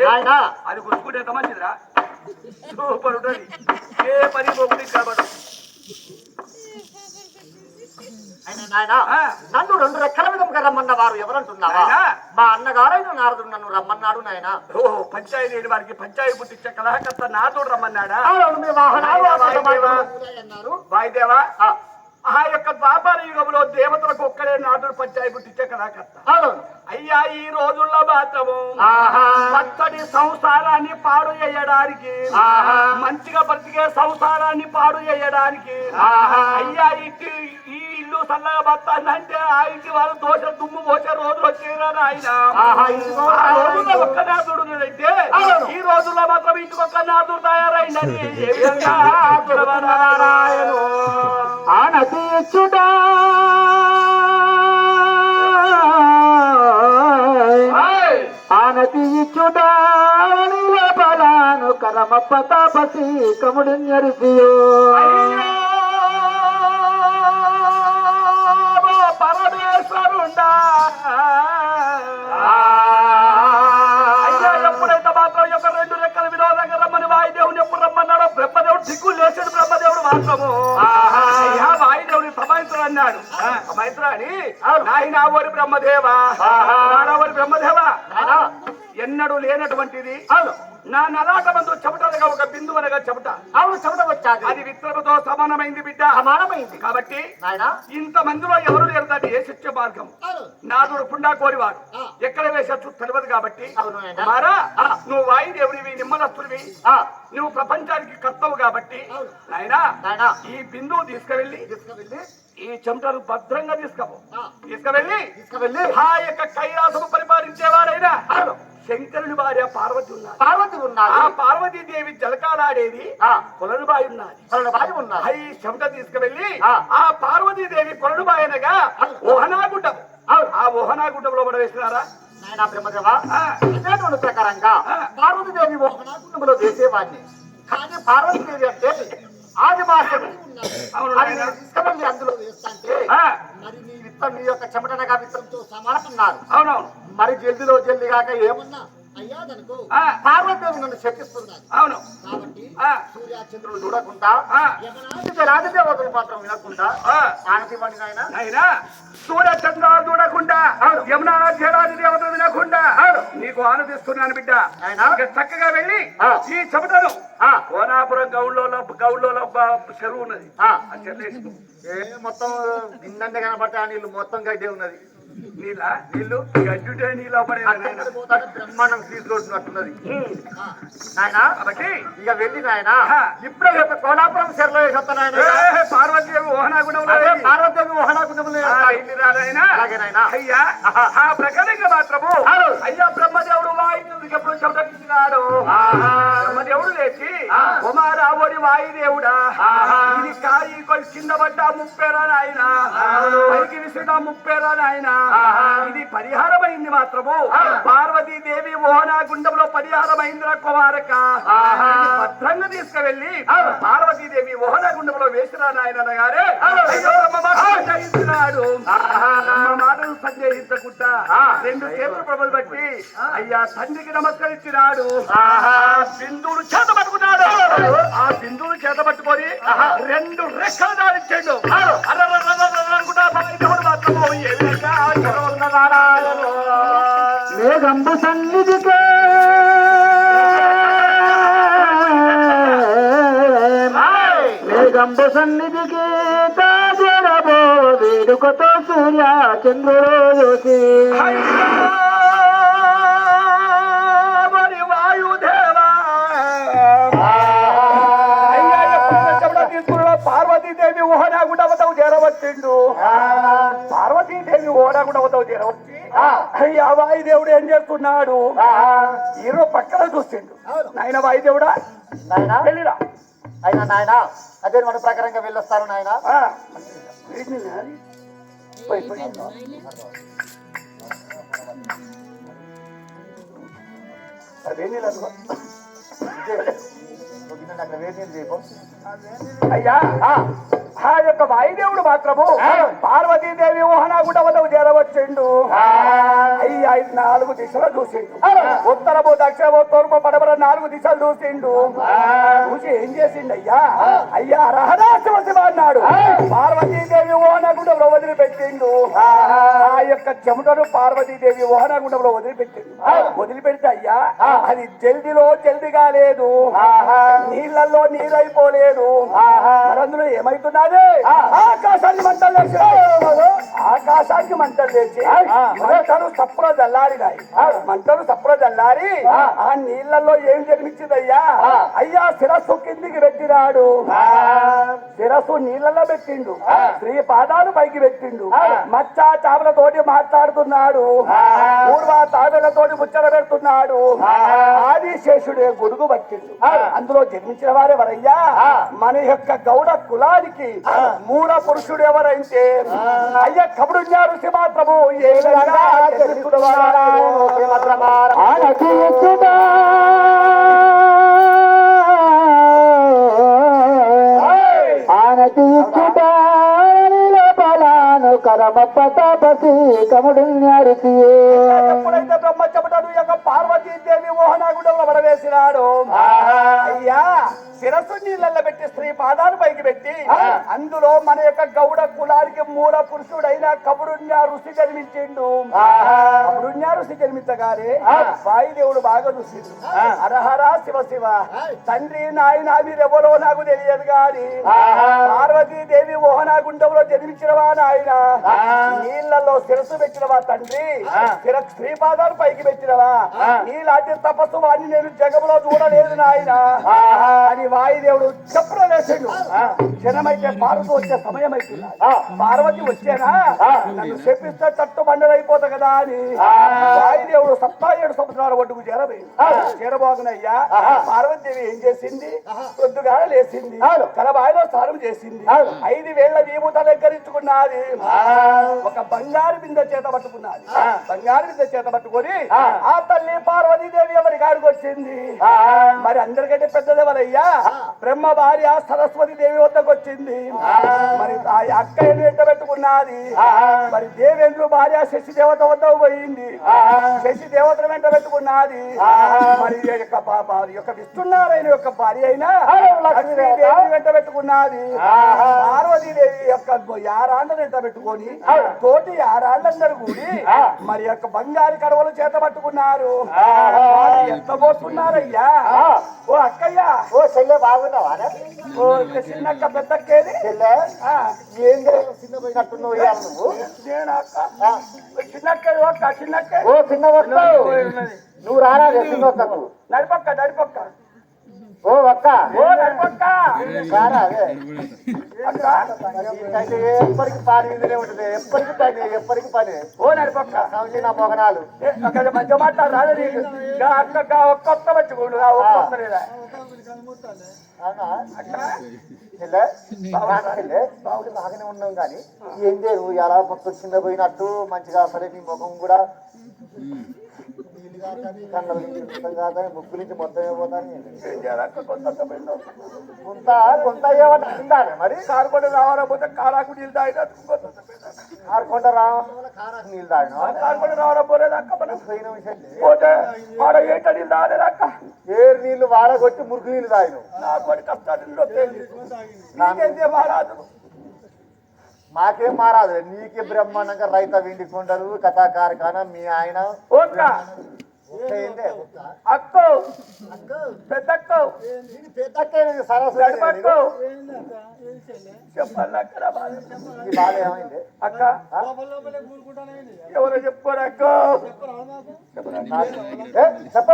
S2: నాయన
S1: అది గుర్తుకుంటే ఎంత మంచిదిరా. సూపర్ ఉంటుంది. ఏ పని పోకుండా కాబట్టి
S2: నాయన నన్ను 2 రెక్కల విధముగా రమ్మన్న వారు ఎవరంటున్నావా?
S1: నాయనా.
S2: మా అన్నగారైన నారదుడు నన్ను రమ్మన్నాడు నాయన.
S1: ఓహో పంచాయతీ వారికి పంచాయతీ పుట్టించే కలహకర్త నాతోడు రమ్మన్నాడా?
S2: అవును, మీ వాహనాలు అన్నారు.
S1: వాయుదేవా, ఆ యొక్క ద్వాపర యుగంలో దేవతలకు ఒక్కడే నాటుడు పంచాయతీ పుట్టించే కలహకర్త.
S2: అవును
S1: అయ్యా ఈ రోజుల్లో మాత్రము పచ్చడి సంసారాన్ని పాడు చేయడానికి, మంచిగా బ్రతికే సంసారాన్ని పాడు చేయడానికి అయ్యా ఈ ఇల్లు సల్లగా బతానంటే ఆ ఇంటి వాళ్ళు దోష దుమ్ము పోసే రోజులు వచ్చేరా ఆయన. ఆ రోజుల్లో ఒక్క నాథుడు అయితే ఈ రోజుల్లో మాత్రం ఇంటికి ఒక్క నాథుడు తయారైందని ఏ విధంగా నారాయణ
S3: ఆనతి ఇచ్చుట ఆనతి ఇచ్చుట బలాను కరమ పతాపసి కముడి నెరిసియో
S1: పరమేశ్వరుండా అన్నాడు మైత్రాని నాయనా ఓరి బ్రహ్మదేవా ఓరి బ్రహ్మదేవా ఎన్నడూ లేనటువంటిది నా నలాట బంధు చెమటలుగా ఒక బిందు అనగా చెమట
S2: అవును చెమట వచ్చాది
S1: అది విత్తనముతో సమానమైంది బిడ్డ
S2: సమానమైంది
S1: కాబట్టి
S2: నాయనా
S1: ఇంత మందిలో ఎవరు లేరు దాన్ని ఏ శిక్ష మార్గం నాదుడు పుండా కోరివాడు ఎక్కడ వేసచ్చు తెలియదు కాబట్టి మారా నువ్వు వాయుదేవుడివి నిమ్మలస్తుడివి నువ్వు ప్రపంచానికి కర్తవు కాబట్టి నాయనా ఈ బిందువు తీసుకువెళ్ళి ఈ చెమటను భద్రంగా తీసుకువెళ్ళి ఆ యొక్క కైలాసము పరిపాలించేవాడైనా శంకరుని భార్య పార్వతి ఉన్నది ఆ పార్వతీదేవి జలకాలాడేది కొలనుబాయి ఉన్నది ఈ చెమట తీసుకువెళ్ళి ఆ పార్వతీదేవి కొలనుబాయి అనగా ఓహనాగుడ్డం ఆ ఓహనాగుడ్డంలో కూడా వేసినారా
S2: నాయనా బ్రహ్మదేవా అదే ప్రకారంగా పార్వతీదేవి ఓహనాగుండంలో వేసేవాడిని కానీ పార్వతీదేవి అంటే ఆది మాసం తీసుకువెళ్ళి అందులో వేస్తాంటే మరి నీ విత్తం నీ యొక్క చెమటనగా విత్తంతో సమానమన్నారు
S1: అవునవును
S2: మరి జల్ది కాక ఏమన్నా అయ్యాదనుకో పార్వతీదేవి నన్ను శపిస్తున్నాను
S1: అవును
S2: కాబట్టి సూర్యచంద్రులు చూడకుండా రాజదేవతలు మాత్రం వినకుండా ఆనతివ్వండి
S1: నాయనా సూర్యచంద్రాలు చూడకుండా యమునా జలాది దేవతలు వినకుండా నీకు ఆనందిస్తున్నాను బిడ్డ చక్కగా వెళ్ళి ఈ చెమటను కోనాపురం గౌడ్లో చెరువు ఉన్నది
S2: మొత్తం గిన్నె కనబడతా నీళ్ళు మొత్తం గడ్డే ఉన్నది
S1: నీళ్ళు గడ్డుటే నీళ్ళు
S2: బ్రహ్మాండం తీసుకొచ్చినట్టున్నది నాయనా
S1: కాబట్టి
S2: ఇక వెళ్ళి నాయనా ఇప్పుడే కోలాపురం చెరువులో వేసేస్తా నాయన
S1: పార్వతీదేవి ఓహనాగుండంలో
S2: పార్వతీదేవి ఓహనాగుండంలో
S1: అయ్యా ఆ ప్రకారంగా మాత్రము అయ్యా బ్రహ్మదేవుడు వాయుదేవుడికి ఎప్పుడు చెమటకిచ్చినాడు బ్రహ్మదేవుడు లేచి కుమారావుడి వాయుదేవుడా ఇది కాయి కొన్ని కింద పడ్డా ముప్పేరా నాయన పైకి విసిడా ముప్పేరా నాయన ఇది పరిహారమైంది మాత్రము పార్వతీదేవి ఓహనాగుండంలో పరిహారమైందిరా కుమారక భద్రంగా తీసుకువెళ్ళి పార్వతీదేవి ఓహనాగుండంలో వేసిరా నాయన అనగానే సంజయిస్తున్నాడు మాటలు సంజయించకుండా రెండు చేతులు ప్రభులు బట్టి అయ్యా తండ్రికి నమస్కరించినాడు బిందువులు చేత పట్టుకున్నాడు ఆ బిందువులు చేత పట్టుకొని రెండు రెక్కలు దాడించాడు అనుకుంటా మాత్రము
S3: మేఘంబు సన్నిధికే మేఘంబు సన్నిధికి తాజరబో వేడుకతో సూర్య చంద్రుడు యోసి
S1: వాయుదేవా తీసుకున్న పార్వతీదేవి ఓహనాగుండవతవు చేరవచ్చిండు పార్వతీదేవి ఓహనాగుండవతవు చేరవచ్చి అయ్యా వాయుదేవుడు ఏం చేస్తున్నాడు హీరో పక్కన చూసిండు నాయన వాయుదేవుడా వెళ్ళిరా
S2: అయినా నాయన అదే మన ప్రకారంగా వెళ్ళొస్తారు నాయన
S1: అయ్యా ఆ యొక్క వాయుదేవుడు మాత్రము పార్వతీదేవి ఓహనాగుండవతవు చేరవచ్చిండు అయ్యా 4 దిశలు చూసిండు ఉత్తరము దక్షిణము తూర్పు పడమర 4 దిశలు చూసిండు చూసి ఏం చేసిండు అయ్యా రహదా శివ శివ అన్నాడు పార్వతీదేవి ఓహనాగుండంలో వదిలిపెట్టిండు ఆ యొక్క చెమటను పార్వతీదేవి ఓహనాగుండంలో వదిలిపెడితే అయ్యా అది జల్దిగా లేదు నీళ్లలో నీరైపోలేదు అందులో ఏమైతున్నది ఆకాశానికి మంటలు లేచి ఆకాశానికి మంటలు లేచి మంటలు సప్ర జల్లారినాయి మంటలు సప్ర జల్లారి ఆ నీళ్లలో ఏం జన్మించిందయ్యా అయ్యా శిరస్సు కిందికి పెట్టినాడు శిరస్సు నీళ్లలో పెట్టిండు స్త్రీ పాదాలు పైకి పెట్టిండు మచ్చ చాపలతోటి మాట్లాడుతున్నాడు పూర్వ తాబేలతోటి ముచ్చట పెడుతున్నాడు ఆదిశేషుడే గొడుగు పట్టిండు అందులో జన్మించిన వారే వరయ్యా మన యొక్క గౌడ కులానికి మూల పురుషుడు ఎవరైతే అయ్యా కబుడున్నా ఋషి మాత్రము ఏ విధంగా
S3: కరమ పతాపసి కముడు
S1: ఎప్పుడైతే బ్రహ్మ చెబుతాడు యొక్క పార్వతీదేవి మోహనాగుండంలో పడవేసినాడు. అయ్యా శిరస్సు నీళ్ళల్లో పెట్టి స్త్రీ పాదాలు పైకి పెట్టి అందులో మన యొక్క గౌడ కులానికి మూల పురుషుడైన కబురుణ్య ఋషి జన్మించిండు. కబురుణ్య ఋషి జన్మించగానే వాయుదేవుడు బాగా చూసిండు. హరహర శివ శివ తండ్రి నాయన మీరెవరో నాకు తెలియదు గాని పార్వతీదేవి మోహనాగుండంలో జన్మించినవా నాయన, నీళ్లలో శిరస్సు పెట్టినవా తండ్రి, స్త్రీ పాదాలు పైకి పెట్టినవా, నీలాంటి తపస్సు వాడిని నేను జగములో చూడలేదు నాయన అని వాయుదేవుడు చెప్పలేసాడు. క్షణమైతే పార్వతి వచ్చే సమయం అవుతుంది. పార్వతి వచ్చేనా నన్ను చెప్పిస్తే తట్టు బండలైపోతా కదా అని వాయుదేవుడు 7 సముద్రాల ఒడ్డుకు చేరబోగనయ్యా. పార్వతీదేవి ఏం చేసింది? పొద్దుగా లేచింది, కలబాయిలో స్నానం చేసింది, 5 వేళ్ల విభూత అలంకరించుకున్నది, ఒక బంగారు బిందె చేత పట్టుకున్నది. బంగారు బిందె చేత పట్టుకొని ఆ తల్లి పార్వతీదేవి ఎవరి కాడికి వచ్చింది? మరి అందరికంటే పెద్దదేవరయ్యా బ్రహ్మ భార్య సరస్వతి దేవి వద్దకు వచ్చింది. మరి ఆ అక్కయ్యను వెంట పెట్టుకున్నది. మరి దేవేంద్రు భార్య శశి దేవత వద్దకు పోయింది. శశి దేవతను వెంట పెట్టుకున్నది. మరి యొక్క విష్ణునారాయణ యొక్క భార్య అయినా లక్ష్మీదేవి వెంట పెట్టుకున్నది. పార్వతీదేవి యొక్క యారాళ్ళను వెంట పెట్టుకొని తోటి యారాళ్ళందరూ కూడి మరి యొక్క బంగారు కడవలు చేత పట్టుకున్నారు. ఎంత పోతున్నారయ్యా? ఓ అక్కయ్యా,
S2: ఓ చెల్లె బాగున్నావా?
S1: ఓ చిన్నక్క పెద్దక్కేది
S2: ఏం చిన్న పోయినట్టున్నావు నువ్వు?
S1: నేను అక్క చిన్నక్కేది ఒక్క చిన్నక్కే.
S2: ఓ చిన్న వస్తావు నువ్వు రారా చిన్నొక్కకు
S1: నడిపక్క నడిపక్క.
S2: ఓ అక్క,
S1: ఓ నడిపక్క
S2: రారా. అదే
S1: అక్క
S2: ఎప్పటికి పని మీదనే ఉంటుంది, ఎప్పటికి పని ఎప్పటికి పని.
S1: ఓ నడిపక్క
S2: నా మొగనాలు
S1: అక్కడ మంచిగా మాట్లాడాలి నీకు. అక్క ఒక్కొక్క పట్టుకోండు ఒక్కొక్కలేదా
S2: అవునా చెల్లె? బాగుంది బాగానే ఉన్నాం కానీ ఏం లేదు ఎలా మొత్తం చిన్న పోయినట్టు మంచిగా అసలే నీ ముఖం కూడా కళ్ళ ముగ్గు నుంచి మొత్తం ఏమవుతాను కొంత కొంత ఏమన్నా మరి
S1: కారుకొండ రావాలపోతే కారాకు నీళ్ళు తాగినట్టు
S2: కారుకొండ రావాలి కారాకు నీళ్ళు తాగిన
S1: కారుకొండ రావాలపోలేదు అక్క మనం
S2: పోయిన విషయం
S1: పోతే వాడ ఏట నీళ్ళు తాగలేదు అక్క.
S2: ఏరు నీళ్లు వాడగొట్టి మురుగు నీళ్ళు తాగిన
S1: నాకు కొన్ని కష్టాలు నాకేంటే మారాదు.
S2: మాకేం మారాదు, నీకే బ్రహ్మాండంగా రైత వెండి కొండలు కథా కార్ఖానా మీ ఆయన
S1: అక్క పెద్దక్క
S2: సరస్వతి
S1: చెప్పాలి అక్కడ
S2: బాధ ఏమైంది
S1: అక్క? ఎవరో చెప్పుకోరు అక్క.
S2: చెప్ప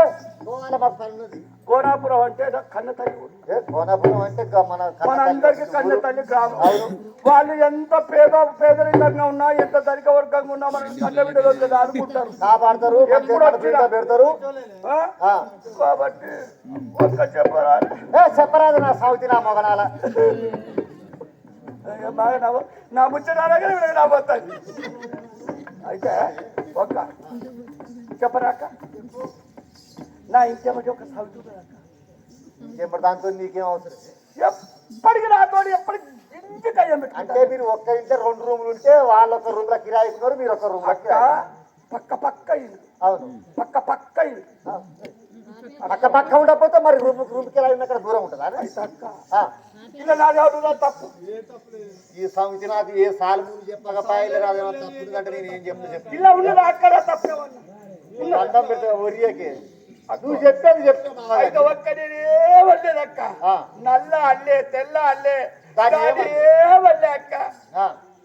S1: కోనాపురం అంటే కన్న తల్లి.
S2: కోనాపురం అంటే
S1: మన అందరికి కన్న తల్లి గ్రామం. వాళ్ళు ఎంత పేదరికంగా ఉన్నా ఎంత ధనిక వర్గంగా ఉన్నా మనం కన్న బిడ్డలు వచ్చేది ఆడుకుంటారు,
S2: కాపాడతారు, పెడతారు.
S1: కాబట్టి ఒక్క చెప్పరా
S2: చెప్పరాదు నా సౌతి నా మొగనాల
S1: నా ముచ్చటాలగా రాబోతుంది. అయితే ఒక్క చెప్పరాక నా ఇంకేమో ఒక సౌతి
S2: చెప్పరు, దాంతో నీకేం అవసరం?
S1: ఎప్పటికి నాతో ఎప్పటికి
S2: అంటే మీరు ఒక్క ఇంట్లో 2 రూములు ఉంటే వాళ్ళు ఒక రూమ్ లో కిరాయి ఇస్తున్నారు, మీరు ఒక రూమ్ లో
S1: పక్క పక్క ఇల్లు.
S2: అవును
S1: పక్క పక్క ఇల్లు.
S2: పక్క పక్క ఉండకపోతే మరి రూమ్ కిరాయి అక్కడ దూరం ఉంటుందా?
S1: ఇలా నాది తప్పు.
S2: ఈ సంగతి నాకు ఏ సాల్ ముందు చెప్పక పాయలే రాదేమో తప్పుడు అంటే నేను ఏం చెప్పు
S1: ఇలా ఉన్నది అక్కడ తప్పేవాళ్ళు
S2: అన్నం పెడతా ఒరియకి నువ్వు చెప్పేది చెప్తాను.
S1: అయితే ఒక్క నేనేమలేదు అక్క. నల్ల అల్లే తెల్ల అల్లే ఏమల్లే అక్క.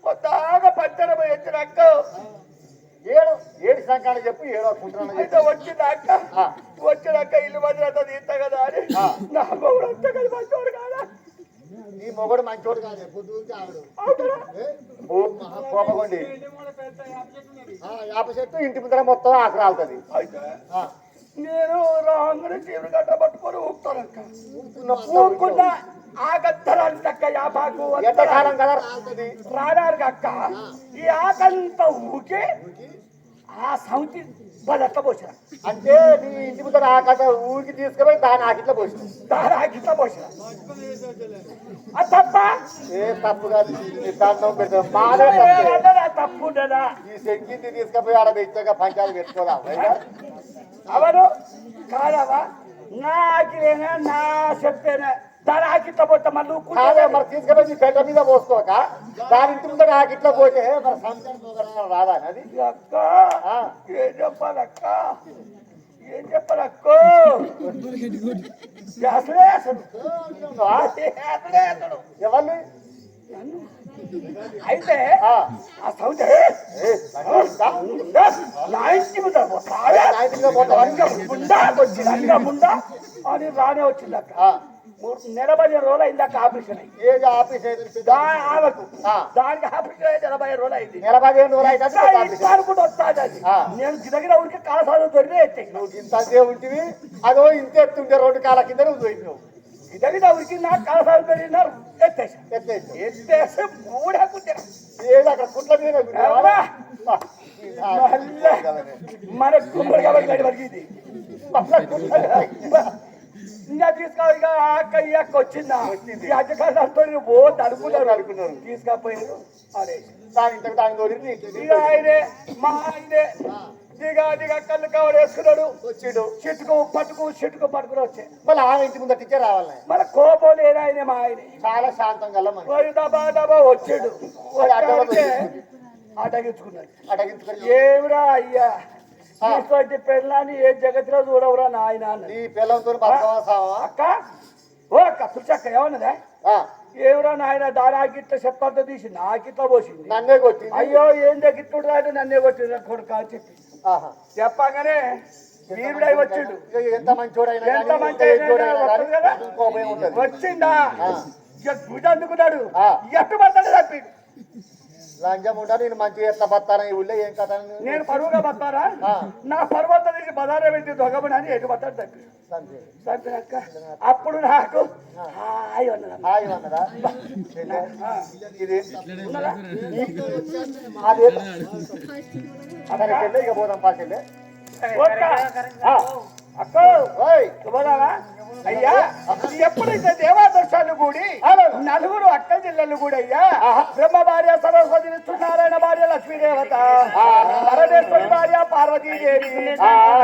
S1: కొత్తగా పంచడం వచ్చిన అక్క
S2: 7 సంఖ్యలు చెప్పు 7 కుంటున్నాను.
S1: అయితే వచ్చినాక ఇల్లు మంది తీస్తా కదా అని నా మొగుడు అంతా కదా మంచోడు కాదా?
S2: నీ మొగుడు మంచోడు కాదు, కోపగొండి యాప చెట్టు ఇంటి ముందర మొత్తం ఆకులు ఆగుతుంది.
S1: నేను రాంగుని చీరు గడ్డ పట్టుకొని ఊపుతానక్క. ఊపుకున్నా ఆగద్దరానికి అక్క యాపాకు
S2: ఎంతకాలం కదా రాలుతుంది
S1: రాడానికి అక్క. ఈ ఆకంతా ఊకి ఆ సౌతి బలట్ల పోసిన
S2: అంటే నీ ఇంటి ముందర ఆ కథ ఊరికి తీసుకుపోయి దాని ఆకిట్లో పోసిన
S1: దాని ఆకిట్లో పోసిన అది తప్ప
S2: ఏ తప్పు కాదు దండం పెడతాం మాదే
S1: తప్పు ఉండదా
S2: ఈ శంకింటి తీసుకుపోయి ఆడ పెట్టాక పంచాయతీ పెట్టుకోదా
S1: అవరు కాదవా నా ఆకిలేనా నా చెప్పేనా దాని ఆకిట్లో పోతే మళ్ళీ
S2: కాదే మరి తీసుకుపోయి నీ పెద్ద మీద పోసుకోక దాని ఇంటి ముందర ఆకిట్లో పోతే మరి సంచారం రాదా అది
S1: అక్క ఏం చెప్పాలక్క ఏం చెప్పాలక్కో అసలే అసలు
S2: ఎవరిని
S1: అయితే ఆ సౌండ్ నా ఇంటి ముందర ముందా అని రానే వచ్చింది అక్క 40 రోజులు అయింది అక్క ఆపరేషన్
S2: ఏది ఆఫీస్
S1: ఆమెకు దానికి ఆపరేషన్ అయితే 40 రోజులు అయింది
S2: 40 రోజులు అయితే
S1: అనుకుంటూ వస్తాది అది నేను గిదగిన ఉరికి కాలసాలు దొరికి ఎత్తాయి
S2: నువ్వు ఇంతే ఉంటివి అదో ఇంత ఎత్తుంటే 2 కాల కింద నువ్వు దొరికినావు
S1: గిదగిన ఉరికి నా కాలసాలు పెరిగినారు ఎత్తేసి మూడకుంటే
S2: ఏది అక్కడ కుట్ల మీద
S1: మన కుమ్మడి కాబట్టి వరిగింది ఇంకా తీసుకోవాలి ఇక అక్క ఈ అక్క వచ్చిందా అజ్జకాలతో అనుకున్నారు తీసుకపోయారు ఇక ఆయనే మా ఆయనే దిగా కళ్ళు కవర్ వేసుకున్నాడు చెట్టుకు పట్టుకుని వచ్చే
S2: మళ్ళీ ఆ ఇంటి ముందు టీచర్ రావాలి
S1: మన కోపం లేదు ఆయన మా ఆయన
S2: చాలా శాంతంగా
S1: డబా వచ్చాడు అటగించుకున్నాడు ఏమిరా అయ్యా ఇటువంటి పెళ్ళాన్ని ఏ జగత్తులో చూడవురా నాయన
S2: ఈ పిల్లలతో
S1: అక్క ఓ అక్క తుచ్చక్క ఏమన్నదా ఏమిరా నాయన దాని ఆకిట్ల చెప్పంత తీసి నాకిట్లా పోసింది
S2: నన్నే కొట్టి
S1: అయ్యో ఏం గిట్టుడు రాదు నన్నే కొట్టింది కొడుక అని చెప్పి చెప్పగానే వీరుడై వచ్చిండు
S2: ఎంత మంచోడైనా
S1: ఎంత మంచి వచ్చిందా గుడి అందుకున్నాడు ఎట్టు పడతాడు తప్పిండు
S2: లంచం ఉంటా నేను మంచిగా ఎట్లా బతాను ఈ ఊళ్ళో ఏం కథ
S1: నేను పరువుగా బతారా నా పర్వత నుంచి బజారే పెట్టి దొంగమని అని ఎటు పడతాడు తప్పినాక అప్పుడు నాకు హాయ్
S2: అన్నదా ఇది అదే ఇక పోదాం పాకెళ్ళి
S1: అక్క అయ్యా ఎప్పుడైతే దేవాదర్శాలు కూడి నలుగురు అక్క జిల్లలు కూడా అయ్యా బ్రహ్మ భార్య సరస్వతి విష్ణునారాయణ భార్య లక్ష్మీదేవత పరమేశ్వరి భార్య పార్వతీదేవి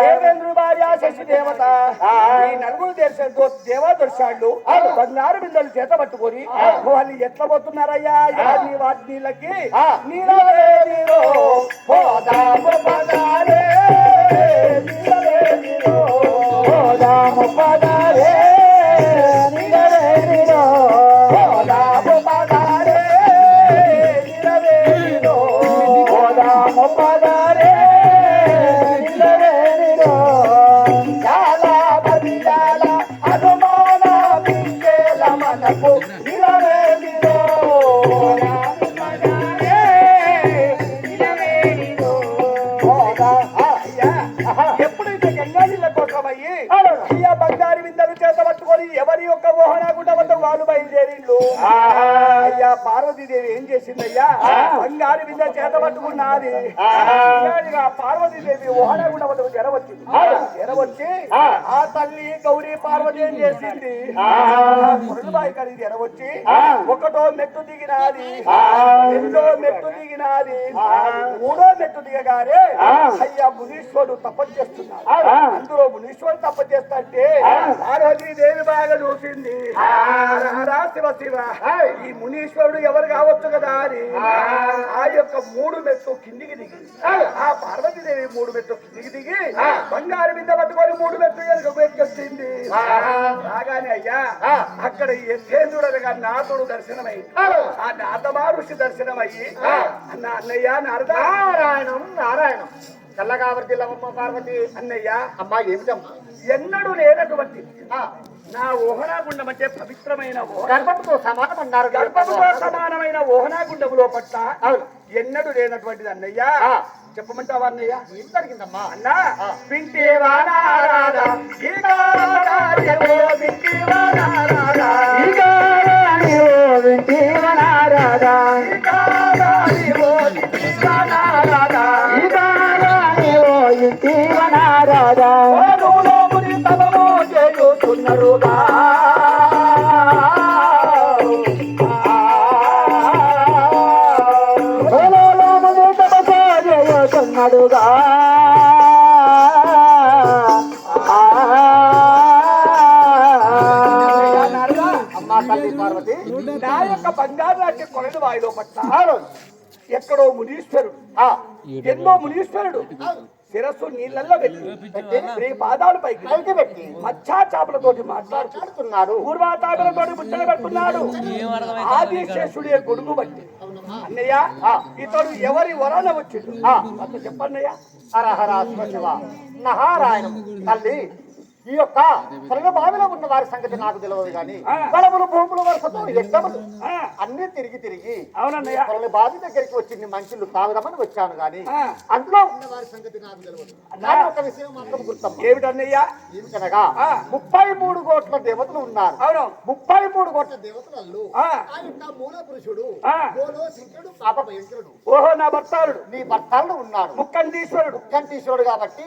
S1: దేవేంద్రుడి భార్య శశిదేవత ఈ నలుగురు దేవాదర్శాలు 16 బిందెలు చేత పట్టుకొని వాళ్ళు ఎట్లా పోతున్నారయ్యా నీ వాటి నీళ్ళకి నీలో పోదాము పదారే పోదాము పదారే ఎప్పుడైతే గంగా నీళ్ళ కోసమయ్యి అయ్యా బంగారు విందరు చేత పట్టుకొని ఎవరి యొక్క మోహనాగుండ వద్ద వాళ్ళు బయలుదేరిండు అయ్యా పార్వతీదేవి ఏం చేసిందయ్యా బంగారు వింద చేత పట్టుకున్నది పార్వతీదేవి మోహనాగుండ వద్ద ఎరవచ్చి ఆ తల్లి గౌరీ పార్వతి ఏం చేసింది మురళిబాయి కలిగి ఎరవచ్చి ఒకటో మెట్టు దిగినాది రెండో మెట్టు దిగినాది మూడో మెట్టు దిగగానే అయ్యా మునీశ్వరుడు తపస్సు చేస్తున్నాడు అందులో మునీశ్వరుడు తపస్సు చేస్తే పార్వతీదేవి బాగా చూసింది శివ శివ ఈ మునీశ్వరుడు ఎవరు కావచ్చు కదా అని ఆ యొక్క 3 మెట్లు కిందికి దిగి ఆ పార్వతీదేవి 3 మెట్లు కిందికి దిగి బంగారు మీద పట్టుకొని 3 మెట్లు వెనుక పెట్టుకొచ్చింది రాగానే అయ్యా అక్కడ యథేంద్రుడు గారి నాథుడు దర్శనమైంది ఆ నాథమా ఋషి దర్శనమయ్యి అన్న అన్నయ్య
S2: నారాయణం నారాయణం చల్లగావర్తి లవమ్మ పార్వతి
S1: అన్నయ్య
S2: అమ్మా ఏమిటమ్మా
S1: ఎన్నడూ లేనటువంటి నా ఓహనాగుండం అంటే పవిత్రమైన
S2: గర్భంతో సమానం అన్నారు
S1: గర్భంతో సమానమైన ఓహనాగుండములో పట్ల ఎన్నడూ లేనటువంటిది అన్నయ్య చెప్పమంటావా అన్నయ్య
S2: ఏం జరిగిందమ్మా
S1: అన్నా వింటేవా నారాదా
S3: కొన్నాడుగా
S2: అమ్మా తల్లి పార్వతి
S1: నా యొక్క బంగారు లాంటి కొలను వాయిలో పట్ల ఎక్కడో మునీశ్వరుడు ఎన్నో మునీశ్వరుడు శిరస్సు నీళ్ళల్లో పెట్టి శ్రీ పాదాలు పైకి పెట్టి మచ్చా చేపలతోటి మాట్లాడుతున్నాడు పూర్వాతాపలతోటి ముచ్చట పెడుతున్నాడు ఆదిశేషుడే గొడుగు బట్టి అన్నయ్య ఇతడు ఎవరి వరాన వచ్చిండు అతను చెప్పన్నయ్య
S2: హరహర శివ నారాయణం తల్లి ఈ యొక్క పొలగ బావిలో ఉన్న వారి సంగతి నాకు తెలియదు కానీ పొలములు భూములు వరుసతో యజ్ఞములు అన్ని తిరిగి
S1: అవునన్నయ్య
S2: పొలగ బావి దగ్గరికి వచ్చింది మనుషులు తాగుదామని వచ్చాను కానీ అందులో ఉన్న వారి సంగతి నాకు తెలియదు నాకు ఒక విషయం మాత్రం గుర్తమ్మ
S1: ఏమిటన్నయ్య
S2: ఏమిటనగా 33 కోట్ల దేవతలు ఉన్నారు
S1: అవును
S2: 33 కోట్ల దేవతలలో ఆ యొక్క మూల పురుషుడు శంకరుడు పాప భయంకరుడు
S1: ఓహో నా భర్తారుడు
S2: నీ భర్తలు ఉన్నారు
S1: ముక్కంటీశ్వరుడు
S2: ముక్కంటీశ్వరుడు కాబట్టి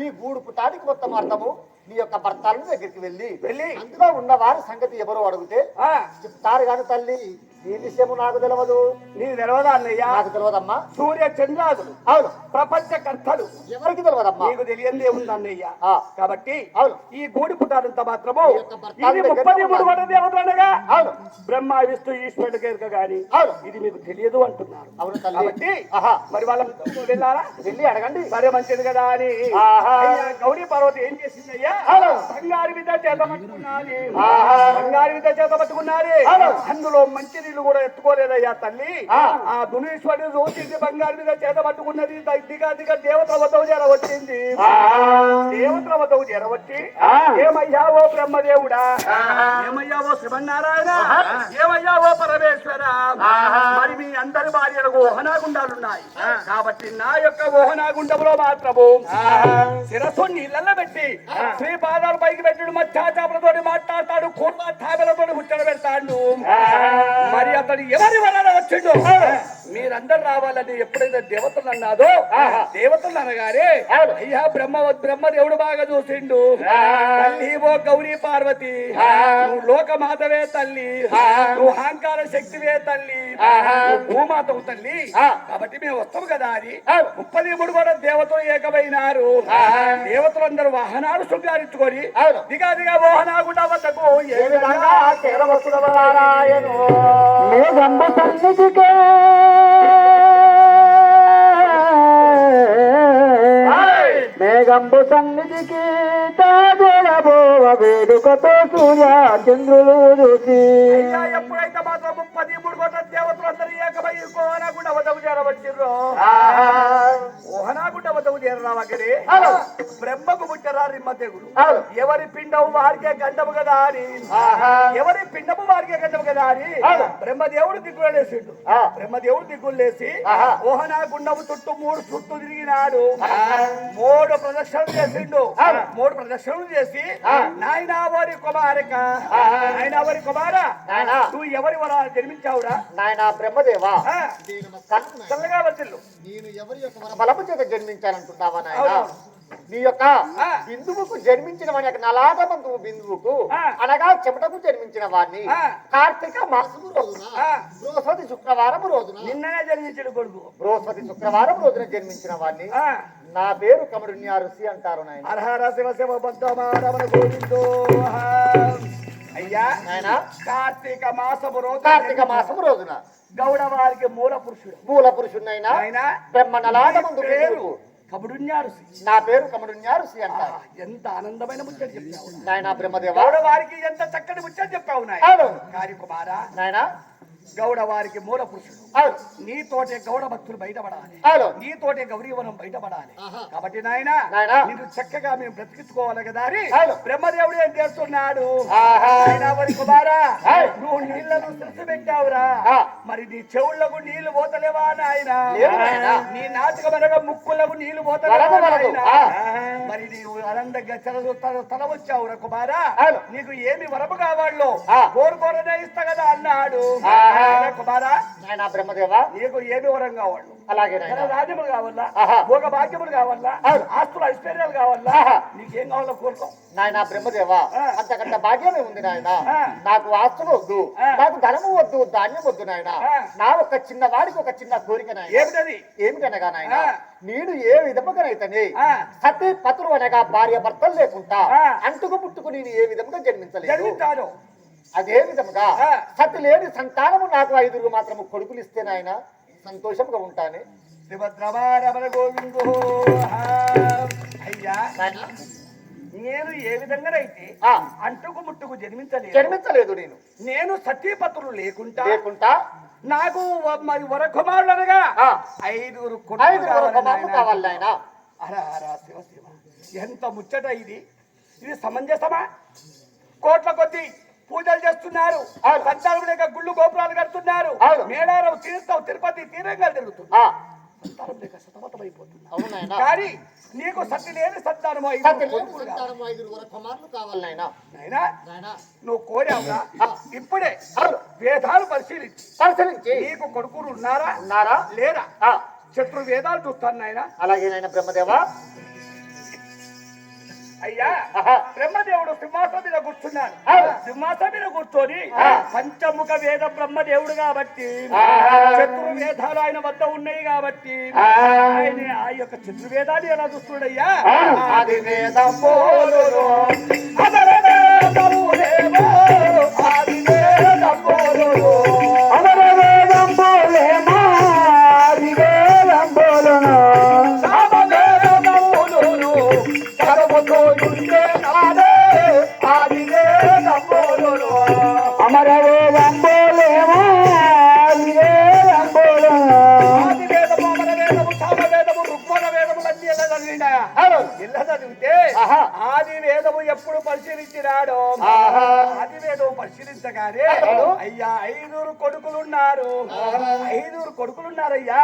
S2: ఈ గూడు పుటానికి మొత్తం అర్థము నీ యొక్క భర్తల దగ్గరికి వెళ్ళి అందులో ఉన్న వారి సంగతి ఎవరో అడిగితే చెప్తారు కానీ తల్లి ఈ విషయము నాకు తెలియదు
S1: నీకు తెలియదా అన్నయ్య
S2: నాకు తెలియదమ్మా
S1: సూర్య చంద్రాదులు
S2: అవును
S1: ప్రపంచ కర్తలు
S2: ఎవరికి తెలియదమ్మా
S1: నీకు తెలియందే ఉంది అన్నయ్య కాబట్టి
S2: అవును
S1: ఈ గూడి పుట్టాలంత మాత్రము
S2: భర్తల
S1: ఇది
S2: దగ్గర
S1: 33 కోట్ల దేవతలనగా
S2: అవును
S1: బ్రహ్మ విష్ణు ఈశ్వరుడు కేరక గాని
S2: అవును
S1: ఇది మీకు తెలియదు అంటున్నారు
S2: అవును తల్లి
S1: కాబట్టి మరి వాళ్ళ వెళ్ళారా
S2: వెళ్ళి అడగండి
S1: సరే మంచిది కదా అని అయ్యా గౌరీ పార్వతి ఏం చేసిందయ్యా బంగారు విద్య చేత పట్టుకున్నది బంగారు విద్య చేత పట్టుకున్నది అందులో మంచి నీళ్లు కూడా ఎత్తుకోలేదయ్యా తల్లి ఆ దునీశ్వరుడు చూసింది బంగారు మీద చేత పట్టుకున్నది దిగా దేవతల వద్దకు చేర వచ్చింది దేవతల వద్దకు చేర వచ్చి ఏమయ్యా ఓ బ్రహ్మదేవుడా ఏమయ్యా ఓ శ్రీమన్నారాయణ ఏమయ్యా ఓ పరమేశ్వర మరి మీ అందరి భార్యలకు ఓహనాగుండాలున్నాయి కాబట్టి నా యొక్క ఓహనాగుండంలో మాత్రము శిరస్సు నీళ్ళల్లో పెట్టి శ్రీ పాదాలు పైకి పెట్టాడు మధ్య చేపలతోటి మాట్లాడతాడు కూర్మ తాబెలతోటి ముచ్చట పెడతాడు మరి అతడు ఎవరి వలన వచ్చిండు మీరందరూ రావాలని ఎప్పుడైతే దేవతలు అన్నాదో దేవతలు అనగానే అయ్యా బ్రహ్మదేవుడు బాగా చూసిండు తల్లి ఓ గౌరీ పార్వతి నువ్వు లోకమాతవే తల్లి నువ్వు అహంకార శక్తివే తల్లి భూమాతవు తల్లి కాబట్టి మేము వస్తాం కదా అని 33 కూడా దేవతలు ఏకమైనారు దేవతలందరూ వాహనాలు శృంగారించుకొని దిగా వాహనాగుండా వద్దకు ఏ విధంగా
S3: నారాయణు మేఘంబు సన్నిధికే మేఘంబు సన్నిధికి తాజడబోవ వేడుకతో సూర్య చంద్రులు చూసి
S1: ఎప్పుడైతే మాత్రం 33 కోట్ల దేవతలు అందరూ ఏకమై ఓహనాగుండ వద్దకు చేరవచ్చిర్రో ఓహనాగుండ వద్దకు చేరరావగరి బ్రహ్మకు పుట్టరా రిమ్మదేవుడు ఎవరి పిండము వారికే గండము కదా అని ఎవరి పిండము వారికే గండము కదా అని బ్రహ్మదేవుడు దిగులేసిండు బ్రహ్మదేవుడు దిగులేసి ఓహనాగుండము చుట్టూ 3 చుట్టూ తిరిగినాడు 3 ప్రదక్షిణలు చేసిండు 3 ప్రదక్షిణలు చేసి నాయనా వారి కుమారిక నాయనా వారి కుమార నువ్వు ఎవరి వరా జన్మించావురా
S2: నాయన బ్రహ్మదేవా
S1: చల్లగా వచ్చిల్లు
S2: నేను ఎవరి యొక్క బలపు చేత జన్మించాలంటున్నావా నాయన నీ యొక్క బిందువుకు జన్మించిన వాడి యొక్క నలాగమంతువు బిందువుకు అనగా చెమటకు జన్మించిన వాడిని కార్తీక మాసము రోజున బృహస్పతి శుక్రవారం రోజున
S1: నిన్ననే జన్మించిన కొడుకు
S2: బృహస్పతి శుక్రవారం రోజున జన్మించిన వాడిని నా పేరు కమరుణ్య ఋషి అంటారు నాయన
S1: హరహర శివ శివ బద్ధమారమణ గోవిందో అయ్యా
S2: నాయన
S1: కార్తీక
S2: మాసము రోజున
S1: గౌడ వారికి మూల
S2: పురుషుడు
S1: ఆయన
S2: బ్రహ్మ నలాగమందు
S1: పేరు కబుడున్యారుసి
S2: నా పేరు కమరుణ్య ఋషి అంటారు
S1: ఎంత ఆనందమైన ముచ్చట చెప్పావు
S2: నాయన బ్రహ్మదేవ
S1: గౌడ వారికి ఎంత చక్కటి ముచ్చట చెప్పావు నాయన కారి కుమారా
S2: నాయన
S1: గౌడ వారికి మూల పురుషుడు నీతోటే గౌడ భక్తులు బయటపడాలి నీతోటే గౌరీవనం బయటపడాలి కాబట్టి నాయన నిన్ను చక్కగా మేము బ్రతికించుకోవాలి కదా అని బ్రహ్మదేవుడు ఏం చేస్తున్నాడు వారి కుమారా నువ్వు నీళ్లను సృష్టి పెట్టావురా మరి నీ చెవుళ్లకు నీళ్లు పోతలేవా నాయన నీ నాటకమనగా ముక్కులకు నీళ్లు పోతలేవా మరి నీవు ఆనందంగా తల వచ్చావురా కుమారా నీకు ఏమి వరము కావాలో కోరుకోరనే ఇస్తా కదా అన్నాడు నాయనా కుమారా
S2: నాయనా బ్రహ్మదేవా
S1: నీకు ఏమి వరం కావాలి
S2: అలాగే నాయనా
S1: రాజ్యములు కావాలా
S2: ఆహా.
S1: భోగ భాగ్యములు కావాలా
S2: అవును.
S1: ఆస్తులు ఐశ్వర్యాలు కావాలా
S2: ఆహా.
S1: నీకేం కావాలో కోరుకో
S2: నాయనా బ్రహ్మదేవా
S1: ఆ.
S2: అంతకంటే భాగ్యమే ఉంది నాయన
S1: ఆ.
S2: నాకు ఆస్తులు వద్దు
S1: ఆ.
S2: నాకు ధనము వద్దు ధాన్యం వద్దు నాయన
S1: ఆ.
S2: నా ఒక చిన్న వాడికి ఒక చిన్న కోరిక నాయన
S1: ఏమిటది
S2: ఏమిటనగా నాయన
S1: ఆ.
S2: నేను ఏ విధముగానైతేనే
S1: ఆ.
S2: సతీ పతులు అనగా భార్య భర్తలు లేకుండా
S1: ఆ.
S2: అంటుకు పుట్టుకు నేను ఏ విధముగా జన్మించలేదు
S1: జన్మించాను
S2: అదే విధముగా
S1: ఆ.
S2: సతి లేని సంతానము నాకు 5 మాత్రము కొడుకులు ఇస్తే నాయన సంతోషంగా ఉంటాను
S1: శివద్రమారమణ గోవిందో అయ్యా
S2: నాయనా
S1: నేను ఏ విధంగానైతే
S2: ఆ.
S1: అంటుకు ముట్టుకు జన్మించలేదు
S2: జన్మించలేదు నేను
S1: నేను సతీపతులు లేకుండా నాకు మరి వరకుమారులు అనగా
S2: ఆ.
S1: 5
S2: 5 కావాలి నాయన
S1: శివ శివ ఎంత ముచ్చట ఇది ఇది సమంజసమా కోట్ల కొద్ది పూజలు చేస్తున్నారు
S2: అవును.
S1: సంతానం లేక గుళ్ళు గోపురాలు కడుతున్నారు
S2: అవును.
S1: మేడారం తీర్థం తిరుపతి తీరంగా జరుగుతుంది
S2: ఆ.
S1: సంతానం లేక సతమతమైపోతున్నారు
S2: అవును నాయనా
S1: కానీ నీకు సత్తి లేని సంతానము
S2: సతి లేని సంతానము 5 కుమారులు కావాలి నాయన
S1: నాయనా
S2: నాయనా
S1: నువ్వు కోరావురా
S2: ఆ.
S1: ఇప్పుడే
S2: అవును.
S1: వేదాలు పరిశీలించి
S2: పరిశీలించి
S1: నీకు కొడుకులు ఉన్నారా
S2: ఉన్నారా
S1: లేరా
S2: ఆ.
S1: శత్రు వేదాలు చూస్తాను నాయన
S2: అలాగే నాయన బ్రహ్మదేవా
S1: అయ్యా
S2: ఆహా.
S1: బ్రహ్మదేవుడు సింహాసనం మీద కూర్చున్నాడు
S2: ఆ.
S1: సింహాసనం మీద కూర్చొని
S2: ఆ.
S1: పంచముఖ వేద బ్రహ్మదేవుడు కాబట్టి
S2: ఆహా.
S1: చతుర్వేదాలు ఆయన వద్ద ఉన్నాయి కాబట్టి
S2: ఆ.
S1: ఆయన ఆ యొక్క చతుర్వేదాన్ని ఎలా చూస్తున్నాడయ్యా
S2: ఆ.
S1: ఆది వేదములు అమరవేదములేవో, ఆది వేదములు సామవేదములు చదువుతూ ఉండే నాడే ఆది వేదములు ఆది వేదము అమర వేదము సామవేదము ఋగ్వేద వేదములన్నీ ఎలా చదివినాయా ఇలా చదివితే
S2: ఆహా.
S1: ఆది వేదము ఎప్పుడు పరిశీలించినాడో
S2: ఆహా.
S1: ఆది వేదము పరిశీలించగానే అయ్యా 5 కొడుకులున్నారు 5 కొడుకులున్నారయ్యా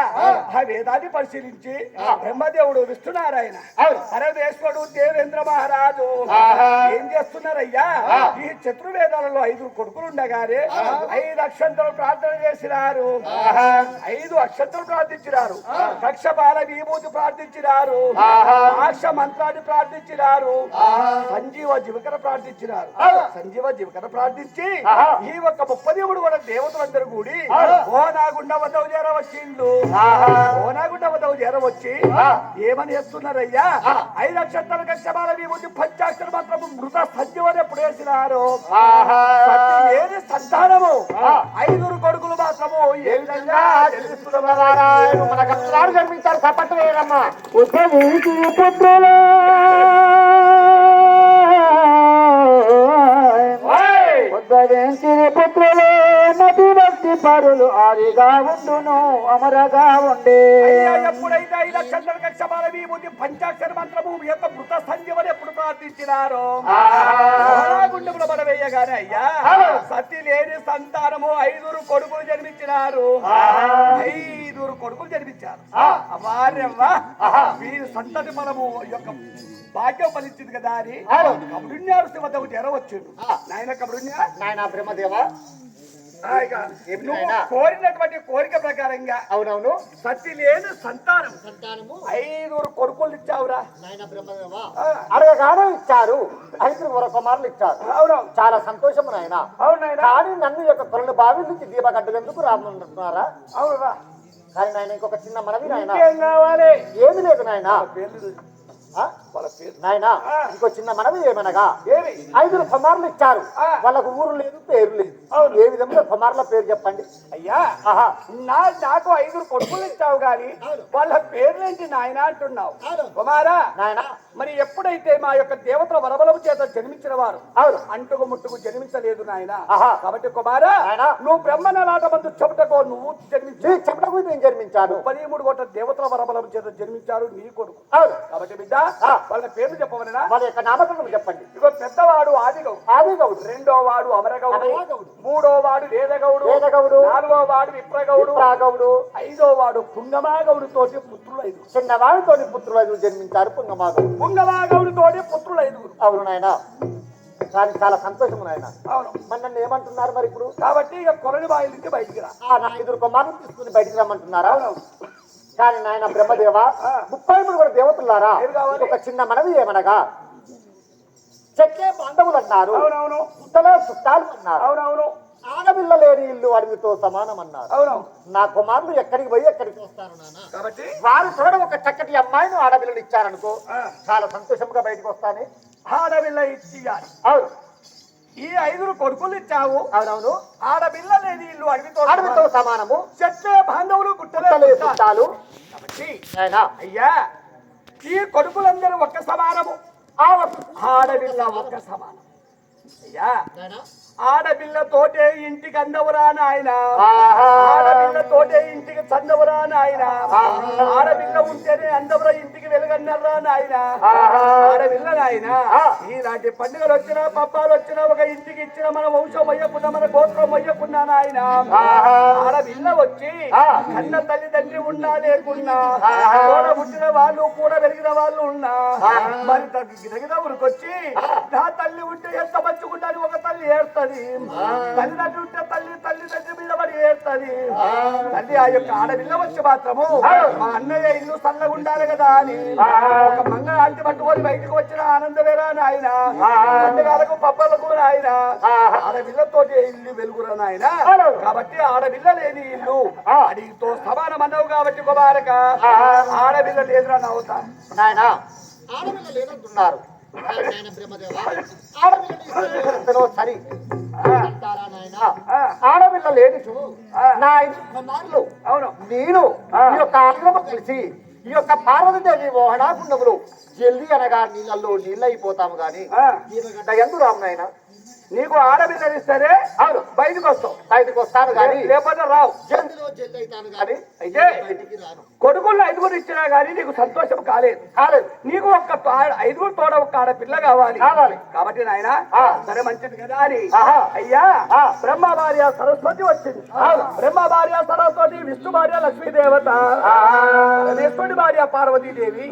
S1: ఆ వేదాన్ని పరిశీలించి బ్రహ్మదేవుడు విష్ణునారాయణ
S2: అవును.
S1: పరమేశ్వరుడు దేవేంద్ర మహారాజు
S2: ఆహా.
S1: ఏం చేస్తున్నారయ్యా ఈ చతుర్వేదాలలో 5 కొడుకులుండగానే 5 అక్షంతలు ప్రార్థన చేసినారు 5 అక్షంతలు ప్రార్థించినారు కక్షపాల విభూతి ప్రార్థించినారు ఆక్ష మంత్రాన్ని ప్రార్థించినారు సంజీవ జీవికర ప్రార్థించినారు సంజీవ జీవికర ప్రార్థించి ఈ ఒక్క 33 కూడా దేవతలందరూ కూడి ఓ నాగుండ వద్దవు చేరవచ్చిండు ఓ నాగుండ వద్దవు చేరవచ్చి ఏమని చెప్తున్నారయ్యా 5 అక్షంతల కక్షపాల విభూతి పంచాక్షర మాత్రము మృత సంజీవని ఎప్పుడు వేసినారు ఏది సంతానము 5 కొడుకులు మాత్రము ఏ విధంగా
S2: మన కష్టాలు జన్మించారు సపట్టు వేయరమ్మా
S3: ఉద్భవించి పుత్రులు ఉద్భవించి పుత్రులు నటి భక్తి పరులు ఆదిగా ఉండును అమరగా ఉండే
S1: అయ్యా, ఎప్పుడైతే 5 అక్షంతల కక్షపాల విభూతి పంచాక్షర మంత్రము యొక్క మృత సంజీవని ఎప్పుడు ప్రార్థించినారో గుండెముల పడవేయగానే అయ్యా సతి లేని సంతానము 5 కొడుకులు జన్మించినారు 5 కొడుకులు జన్మించారు వారెవ్వా వీరి సంతతి మనము యొక్క భాగ్యం ఫలించింది కదా అని కబరుణ్యారు శివతకు చేరవచ్చుండు నాయన కబరుణ్యా
S2: నాయన బ్రహ్మదేవా
S1: నువ్వు కోరినటువంటి కోరిక ప్రకారంగా
S2: అవునవును
S1: సతి లేని సంతానం
S2: సంతానము
S1: 5 కొడుకులు ఇచ్చావురా
S2: నాయన బ్రహ్మదేవా అడగగానే ఇచ్చారు 5 కుమారులు ఇచ్చారు
S1: అవునవును
S2: చాలా సంతోషము నాయన
S1: అవునాయన
S2: కానీ నన్ను యొక్క కొలను బావి నుంచి దీపగడ్డలందుకు రామంటున్నారా
S1: అవునురా
S2: కానీ నాయన ఇంకొక చిన్న మనవి నాయన
S1: ఏం కావాలి
S2: ఏమి లేదు నాయన
S1: పేర్లు వాళ్ళ పేరు
S2: నాయన ఇంకో చిన్న మనవి ఏమనగా
S1: ఏమి
S2: 5 కుమారులు ఇచ్చారు వాళ్ళకు ఊరు లేదు పేరు లేదు ఏ విధంగా కుమారుల పేరు చెప్పండి
S1: అయ్యా
S2: ఆహా
S1: నాకు 5 కొడుకులు ఇచ్చావు గాని వాళ్ళ పేర్లేంటి నాయన అంటున్నావు కుమారా
S2: నాయన
S1: మరి ఎప్పుడైతే మా యొక్క దేవతల వరబలము చేత జన్మించిన వారు
S2: అవును
S1: అంటుకు ముట్టుకు జన్మించలేదు నాయన
S2: ఆహా.
S1: కాబట్టి కుమారా
S2: నాయనా.
S1: నువ్వు బ్రహ్మనాట మందు చెబుటకో నువ్వు జన్మించావు
S2: చెప్పటకు నేను జన్మించాను
S1: 13 కోట్ల దేవతల వరబలము చేత జన్మించారు నీ కొడుకు
S2: అవును
S1: కాబట్టి బిడ్డ
S2: ఆ.
S1: వాళ్ళ పేర్లు చెప్పవలనా
S2: వాళ్ళ యొక్క నామకరణం చెప్పండి
S1: ఇగో పెద్దవాడు ఆదిగౌడు
S2: ఆదిగౌడు
S1: రెండో వాడు అమరగౌడు
S2: అమరగౌడు.
S1: మూడో వాడు వేదగౌడు
S2: వేదగౌడు.
S1: నాలుగో వాడు విప్రగౌడు
S2: రాగౌడు
S1: 5వ వాడు పుంగమాగౌడు తోటి పుత్రులు 5
S2: చిన్నవాడితోని పుత్రులు 5 జన్మించారు పుంగమాగౌడు
S1: పుంగమాగౌడు తోటి పుత్రులు 5
S2: అవును నాయన కానీ చాలా సంతోషం నాయన.
S1: అవును.
S2: మరి నన్ను ఏమంటున్నారు మరి ఇప్పుడు?
S1: కాబట్టి ఇక కొరని బాయి నుంచి బయటికి రా.
S2: నా ఎదురు కుమారుని తీసుకుని బయటికి రమ్మంటున్నారా?
S1: అవును.
S2: కానీ నాయన బ్రహ్మదేవ 33 కూడా దేవతలారా,
S1: ఏం కావాలి?
S2: ఒక చిన్న మనవి ఏమనగా, చెక్కే బాంధవులు అన్నారు,
S1: అవునవును.
S2: పుట్టలో చుట్టాలు అన్నారు,
S1: అవునవును.
S2: ఆడపిల్ల లేని ఇల్లు అడవితో సమానం అన్నారు.
S1: అవును.
S2: నా కుమారులు ఎక్కడికి పోయి ఎక్కడికి వస్తారు నాన్న?
S1: కాబట్టి
S2: వారు చూడ ఒక చక్కటి అమ్మాయిని ఆడపిల్లలు ఇచ్చారనుకో, చాలా సంతోషంగా బయటకు వస్తానే.
S1: ఆడపిల్ల ఇచ్చియాలి.
S2: అవును.
S1: ఈ 5 కొడుకులు ఇచ్చావు.
S2: అవునవును.
S1: ఆడపిల్ల లేని ఇల్లు
S2: అడవితో సమానము,
S1: చెట్లే బాంధవులు
S2: పుట్టలే
S1: గుట్టలే
S2: చుట్టాలు.
S1: కాబట్టి
S2: నాయనా,
S1: అయ్యా ఈ కొడుకులందరూ ఒక్క సమానము,
S2: ఆ
S1: ఆడపిల్ల ఒక్క సమానం. అయ్యా
S2: నాయనా,
S1: ఆడపిల్లతోటే ఇంటికి అందవురా నాయన,
S2: ఆహా.
S1: ఆడపిల్లతోటే ఇంటికి చందవురా నాయన, ఆడపిల్ల ఉంటేనే అందవురా ఇంటికి వెలుగన్నరా నాయన, ఆడపిల్ల నాయన. ఈనాటి పండుగలు వచ్చినా పప్పాలు వచ్చినా ఒక ఇంటికి ఇచ్చిన మన వంశం మొయ్యకున్నా మన గోత్రం మొయ్యకున్నా నాయన, ఆడపిల్ల వచ్చి కన్న తల్లిదండ్రి ఉన్నా లేకున్నా, కూడా పుట్టిన వాళ్ళు కూడా పెరిగిన వాళ్ళు ఉన్నా, మరి గిరగిర ఊరికొచ్చి నా తల్లి ఉంటే ఎంత మంచుకుంటాను ఒక తల్లి ఏడుతుంది, తల్లిదండ్రులు ఉంటే తల్లిదండ్రి మీద మరి ఏడుతుంది. తల్లి ఆ యొక్క ఆడపిల్ల వచ్చి మాత్రము మా అన్నయ్య ఇల్లు చల్లగా ఉండాలి కదా అని ఒక మంగళ ఆంటి పట్టుకొని బయటకు వచ్చిన ఆనందమేరా నాయన, పండుగలకు పబ్బలకు నాయన, ఆడపిల్లతోటి ఇల్లు వెలుగురా నాయన. కాబట్టి ఆడపిల్ల లేని ఇల్లు అడిగితో సమానం అన్నావు కాబట్టి కుమారక ఆడపిల్ల లేదురా నవ్వుతా
S2: నాయన. ఆడపిల్ల లేదంటున్నారు, సరి అంటారా నాయన? ఆడపిల్ల లేదు చూడు, నా 5 కుమారులు.
S1: అవును.
S2: నేను ఈ యొక్క ఆగ్రహం కలిసి ఈ యొక్క పార్వతీదేవి మోహనాకుండములు జల్ది అనగా నీళ్ళల్లో నీళ్ళైపోతాము గాని గడ్డ ఎందు రాము నాయన.
S1: నీకు ఆడపిల్లని ఇస్తారే
S2: అవును,
S1: బయటకు వస్తావు,
S2: బయటకు వస్తాను గాని
S1: లేకపోతే రావు.
S2: జల్దిలో జల్ది అవుతాను గాని
S1: అయితే
S2: బయటికి రాను.
S1: కొడుకులు 5 ఇచ్చినా గానీ నీకు సంతోషం కాలేదు. నీకు ఒక్క 5 తోడ ఒక్క ఆడపిల్ల కావాలి. కాబట్టి నాయన సరే మంచిది కదా అని అయ్యా బ్రహ్మ భార్య సరస్వతి వచ్చింది. బ్రహ్మ భార్య సరస్వతి, విష్ణు భార్య లక్ష్మీ దేవత, పరమేశ్వరుడి భార్య పార్వతీదేవి,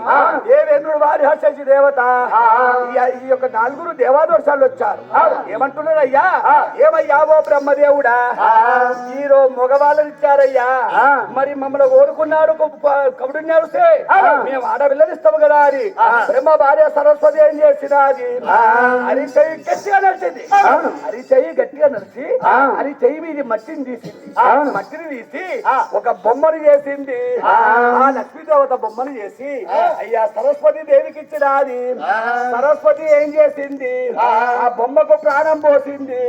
S1: దేవేంద్రుడి భార్య శశి దేవత, ఈ యొక్క 4 దేవాదోషాలు వచ్చారు. ఏమంటున్నారు అయ్యా? ఏమయ్యా ఓ బ్రహ్మదేవుడా, మీరు మగవాళ్ళని ఇచ్చారయ్యా, మరి మమ్మల్ని కోరుకున్నాడు కబుడున్నారు, మేము ఆడపిల్లని ఇస్తాము కదా అని బ్రహ్మ భార్య సరస్వతి ఏం చేసినా అది అరిచెయ్యి గట్టిగా నడిచింది. అరిచెయ్యి గట్టిగా నడిచి అరిచెయ్యి మీద మట్టిని తీసింది. మట్టిని తీసి ఒక బొమ్మను చేసింది. ఆ లక్ష్మీదేవత బొమ్మను చేసి అయ్యా సరస్వతి దేవికి ఇచ్చిన అది సరస్వతి ఏం చేసింది? ఆ బొమ్మకు ప్రాణం పోసింది.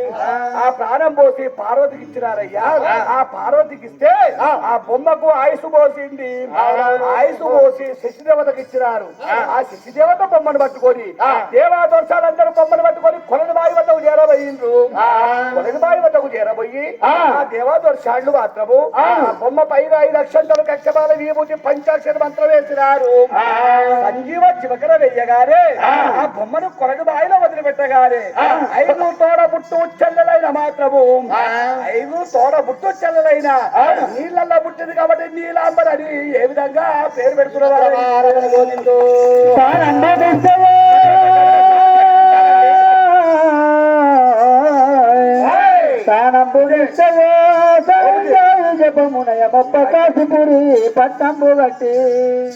S1: ఆ ప్రాణం పోసి పార్వతికి ఇచ్చినారయ్యా. ఆ పార్వతికి ఇస్తే ఆ బొమ్మకు ఆయుసు పోసింది. ఆయుసు పోసి శశిదేవతకి ఇచ్చినారు. ఆ శశిదేవత బొమ్మను పట్టుకొని దేవాదోషాలందరూ బొమ్మను పట్టుకొని కొలనిబాయి వద్దకు చేరబోయిండ్రు. కొలనిబాయి వద్దకు చేరబోయి ఆ దేవాదోషాళ్ళు మాత్రము ఆ బొమ్మ పైన 5 అక్షంతలు కక్షపాల విభూతి పంచాక్షర మంత్రం వేసినారు. సంజీవ చివకర వెయ్యగానే ఆ బొమ్మను కొలనిబాయిలో వదిలిపెట్టగానే 5 తోడ బుట్టు చెల్లెలైన మాత్రము 5 తోడ బుట్టు చెల్లెలైన నీళ్ళల్లో పుట్టింది కాబట్టి నీలాంబర్ అని ఏ విధంగా పేరు పెడుతున్నారు?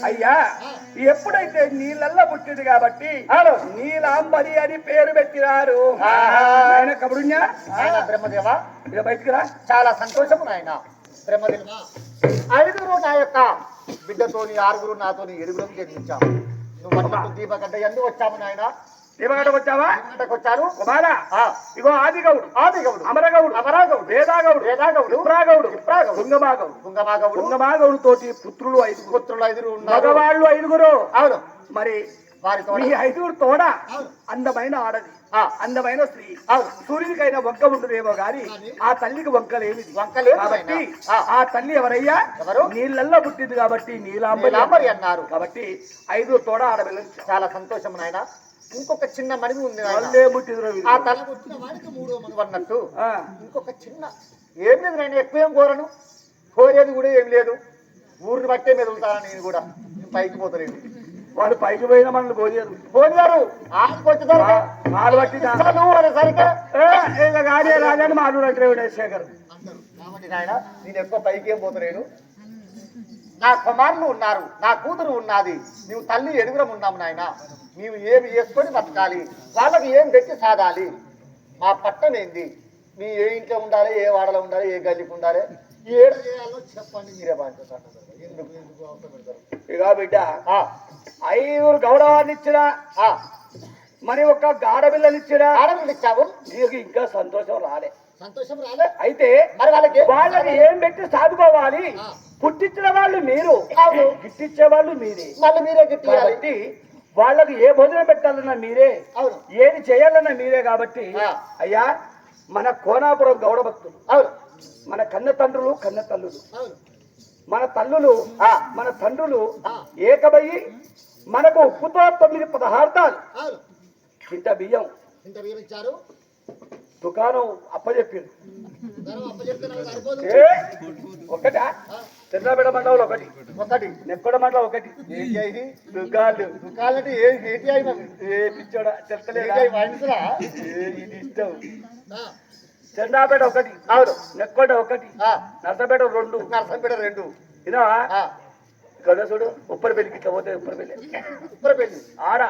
S1: అయ్యా ఎప్పుడైతే నీళ్ళల్లో పుట్టింది కాబట్టి నీలాంబరి అని పేరు పెట్టినారు. ఆయన కబుడున్నా
S2: బ్రహ్మదేవ
S1: బయటికి రా.
S2: చాలా సంతోషము నాయన. బ్రహ్మదేవ 5 నా యొక్క బిడ్డతోని 6 నాతోని 7 జన్మించాము. నువ్వు అన్నట్టు దీపగడ్డ ఎందుకు వచ్చాము నాయన?
S1: దీపగడ్డకు వచ్చావా?
S2: వచ్చారు
S1: కుమారా. ఇగో ఆదిగౌడు, అమరగౌడు, వేదాగౌడు, తుంగమాగౌడు తోటి పుత్రులు 5 మగవాళ్ళు 5.
S2: అవును.
S1: మరి
S2: వారితో
S1: ఈ 5 తోడ అందమైన ఆడది, అందమైన స్త్రీ. సూర్యుడికైనా వంక ఉంటుందేమో గాని ఆ తల్లికి వంకలేదు. కాబట్టి ఆ తల్లి ఎవరయ్యా? నీళ్ళల్లో పుట్టింది కాబట్టి నీలాంబరి
S2: అన్నారు.
S1: కాబట్టి 5 తోడ ఆడపిల్లలు.
S2: చాలా సంతోషం నాయన. ఇంకొక చిన్న మనిషి ఉంది. ఆ తల పుట్టిన వాడికి 3వ మనువు అన్నట్టు ఇంకొక చిన్న ఏం లేదు నాయన. ఎక్కువ ఏం కోరను, కోరేది కూడా ఏం లేదు. ఊరిని బట్టే మెదులుతాను నేను కూడా, పైకి పోతలేదు.
S1: వాడు పైకి పోయిన మనల్ని పోయారు
S2: ఫోన్ గారు ఆడికి వచ్చేసరికి
S1: కాలు పట్టినా
S2: నువ్వు అనేసరికి
S1: కానీ రాజాని మాట్లాడే శేఖర్
S2: కాబట్టి నాయన నేను ఎక్కువ పైకి ఏం పోతలేను. నా కుమారులు ఉన్నారు, నా కూతురు ఉన్నది, నువ్వు తల్లి ఎడుగురం ఉన్నాము నాయన. నీవు ఏమి వేసుకొని బతకాలి, వాళ్ళకి ఏం పెట్టి సాధాలి. మా పట్టం ఏంది, మీ ఏ ఇంట్లో ఉండాలి, ఏ వాడలో ఉండాలి, ఏ గల్లికి ఉండాలి, ఏడు చేయాలో చెప్పండి. మీరే బాధ్యత. ఎందుకు ఎందుకు అవసరం పెడతారు?
S1: ఇక బిడ్డ 5 గౌరవాన్ని ఇచ్చినా మరి ఒక గాడపిల్లనిచ్చినా
S2: ఆడపిల్లలు ఇచ్చావు,
S1: నీకు ఇంకా సంతోషం రాలే.
S2: సంతోషం రాలే.
S1: అయితే
S2: మరి
S1: వాళ్ళకి ఏం పెట్టి సాదుకోవాలి. పుట్టించిన వాళ్ళు మీరు, గిట్టిచ్చే వాళ్ళు మీరే.
S2: మళ్ళీ మీరే గిట్టియాలి.
S1: కాబట్టి వాళ్ళకి ఏ భోజనం పెట్టాలన్నా మీరే,
S2: అవును.
S1: ఏది చేయాలన్నా మీరే. కాబట్టి అయ్యా మన కోనాపురం గౌడ భక్తులు,
S2: అవును,
S1: మన కన్న తండ్రులు కన్న తల్లులు,
S2: అవును,
S1: మన తల్లులు మన తండ్రులు ఏకమయ్యి మనకు ఉప్పుతో 9 పదార్థాలు,
S2: అవును,
S1: ఇంత బియ్యం,
S2: ఇంత బియ్యం ఇచ్చారు.
S1: దుకాణం అప్పచెప్పారు.
S2: ధనం అప్పచెప్తే నాకు సరిపోదు.
S1: ఒకటా చంద్రపేట మండలంలో ఒకటి,
S2: ఒకటి
S1: నెక్కొండ మండలం ఒకటి,
S2: ఇది
S1: దుకాణాలు
S2: దుకాణాలంటే ఏంటి అయినా
S1: ఏ పిచ్చోడా చెప్తలేదా?
S2: వయసులా
S1: ఇది ఇష్టం. చంద్రాపేట ఒకటి,
S2: అవును,
S1: నెక్కొండ ఒకటి, నర్సపేట 2,
S2: నర్సంపేట 2.
S1: ఇదా కదా చూడు. ఉప్పరపల్లికి ఇట్లా పోతే ఉప్పరపల్లి
S2: ఉప్పరపల్లి
S1: ఆడ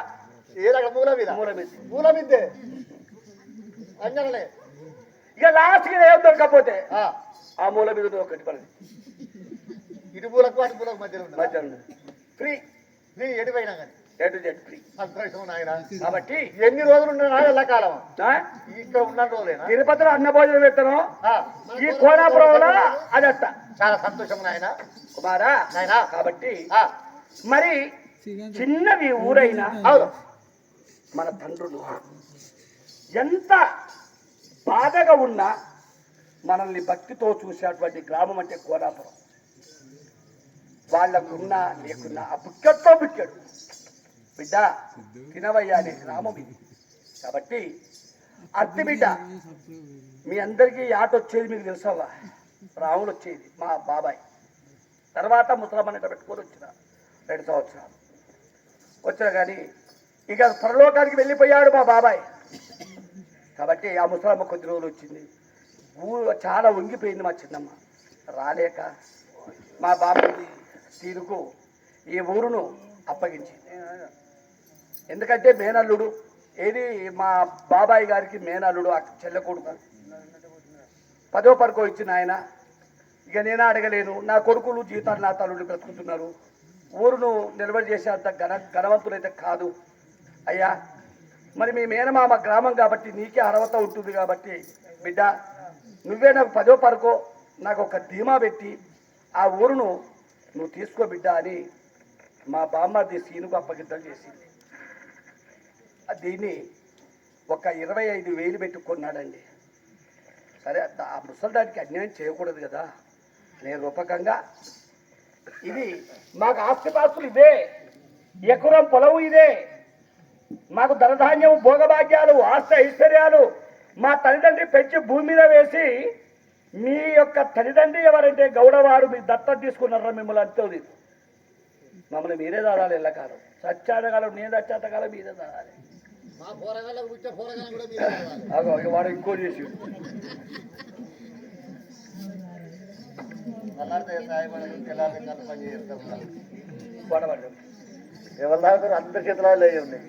S2: ఏదక్కడ మూల మీద
S1: మూల మీద
S2: మూల మీదే అంజనలే.
S1: ఇక లాస్ట్కి ఏం దొరకపోతే ఆ మూల మీద ఒకటి పని
S2: ఇటు మూలకు అటు మూలకు మధ్యలో ఉంది.
S1: మధ్యాహ్నం ఫ్రీ
S2: నీ ఎడిపోయినా కానీ
S1: ఎటు జెడ్ ఫ్రీ.
S2: సంతోషం నాయన.
S1: కాబట్టి
S2: ఎన్ని రోజులు ఉన్నా ఎల్లకాలం ఇక్కడ ఉన్న రోజులేనా?
S1: తిరుపతిలో అన్న భోజనం పెడతాను, ఈ కోనాపురంలో అదత్త.
S2: చాలా సంతోషం నాయన
S1: కుమారా
S2: నాయన.
S1: కాబట్టి మరి చిన్నవి ఊరైనా
S2: అవును,
S1: మన తండ్రులు ఎంత బాధగా ఉన్నా మనల్ని భక్తితో చూసేటువంటి గ్రామం అంటే కోనాపురం. వాళ్ళకున్నా లేకున్నా ఆ బుక్కెట్తో బుక్కెడు బిడ్డ తినవయ్యా అనే గ్రామం ఇది. కాబట్టి అత్తి బిడ్డ మీ అందరికీ ఆట వచ్చేది మీకు తెలుసావా? రాముడు వచ్చేది మా బాబాయ్, తర్వాత ముసలమ్మని పెట్టుకొని వచ్చిన 2 సంవత్సరాలు వచ్చిన కానీ ఇక పరలోకానికి వెళ్ళిపోయాడు మా బాబాయ్. కాబట్టి ఆ ముసలమ్మ కొద్ది రోజులు వచ్చింది. ఊరు చాలా వంగిపోయింది మా చిన్నమ్మ. రాలేక మా బాబాయ్ తీరుకు ఈ ఊరును అప్పగించింది. ఎందుకంటే మేనల్లుడు ఏది మా బాబాయ్ గారికి మేనల్లుడు ఆ చెల్లె కొడుకు 10వ పరకో ఇచ్చిన ఆయన. ఇక నేనే అడగలేను, నా కొడుకులు జీతాలు నా తల్లుడు బ్రతుకుతున్నారు, ఊరును నిలబడి చేసేంత ఘనవంతులైతే కాదు అయ్యా. మరి మీ మేనమామ గ్రామం కాబట్టి నీకే అర్హత ఉంటుంది. కాబట్టి బిడ్డ నువ్వే నాకు 10వ పరకో నాకు ఒక ధీమా పెట్టి ఆ ఊరును నువ్వు తీసుకో బిడ్డ అని మా బామ్మది సీనుకు అప్పగింతలు చేసింది. దీన్ని ఒక 25,000 పెట్టుకున్నాడండి. సరే ఆ ముసలిదానికి అన్యాయం చేయకూడదు కదా అనే రూపకంగా ఇది మాకు ఆస్తిపాస్తులు ఇదే, ఎకరం పొలవు ఇదే, మాకు ధనధాన్యం భోగభాగ్యాలు ఆస్తి ఐశ్వర్యాలు మా తల్లిదండ్రి పెంచి భూమి మీద వేసి మీ యొక్క తల్లిదండ్రి ఎవరంటే గౌడవారు మీ దత్తత తీసుకున్నారా మిమ్మల్ని అంతేది. మమ్మల్ని మీరే దాదాలి ఎల్లకాలం, సత్యాతకాలం నేను సత్యాతకాలం మీరే దాదాలి. వాడు ఇంకో చేసి
S2: ఎవరు అందరి చేతులు లేవు ఉన్నాయి.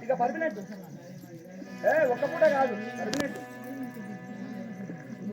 S1: ఇక పర్మినెంట్ ఒక్క పూట కాదు, పర్మినెంట్.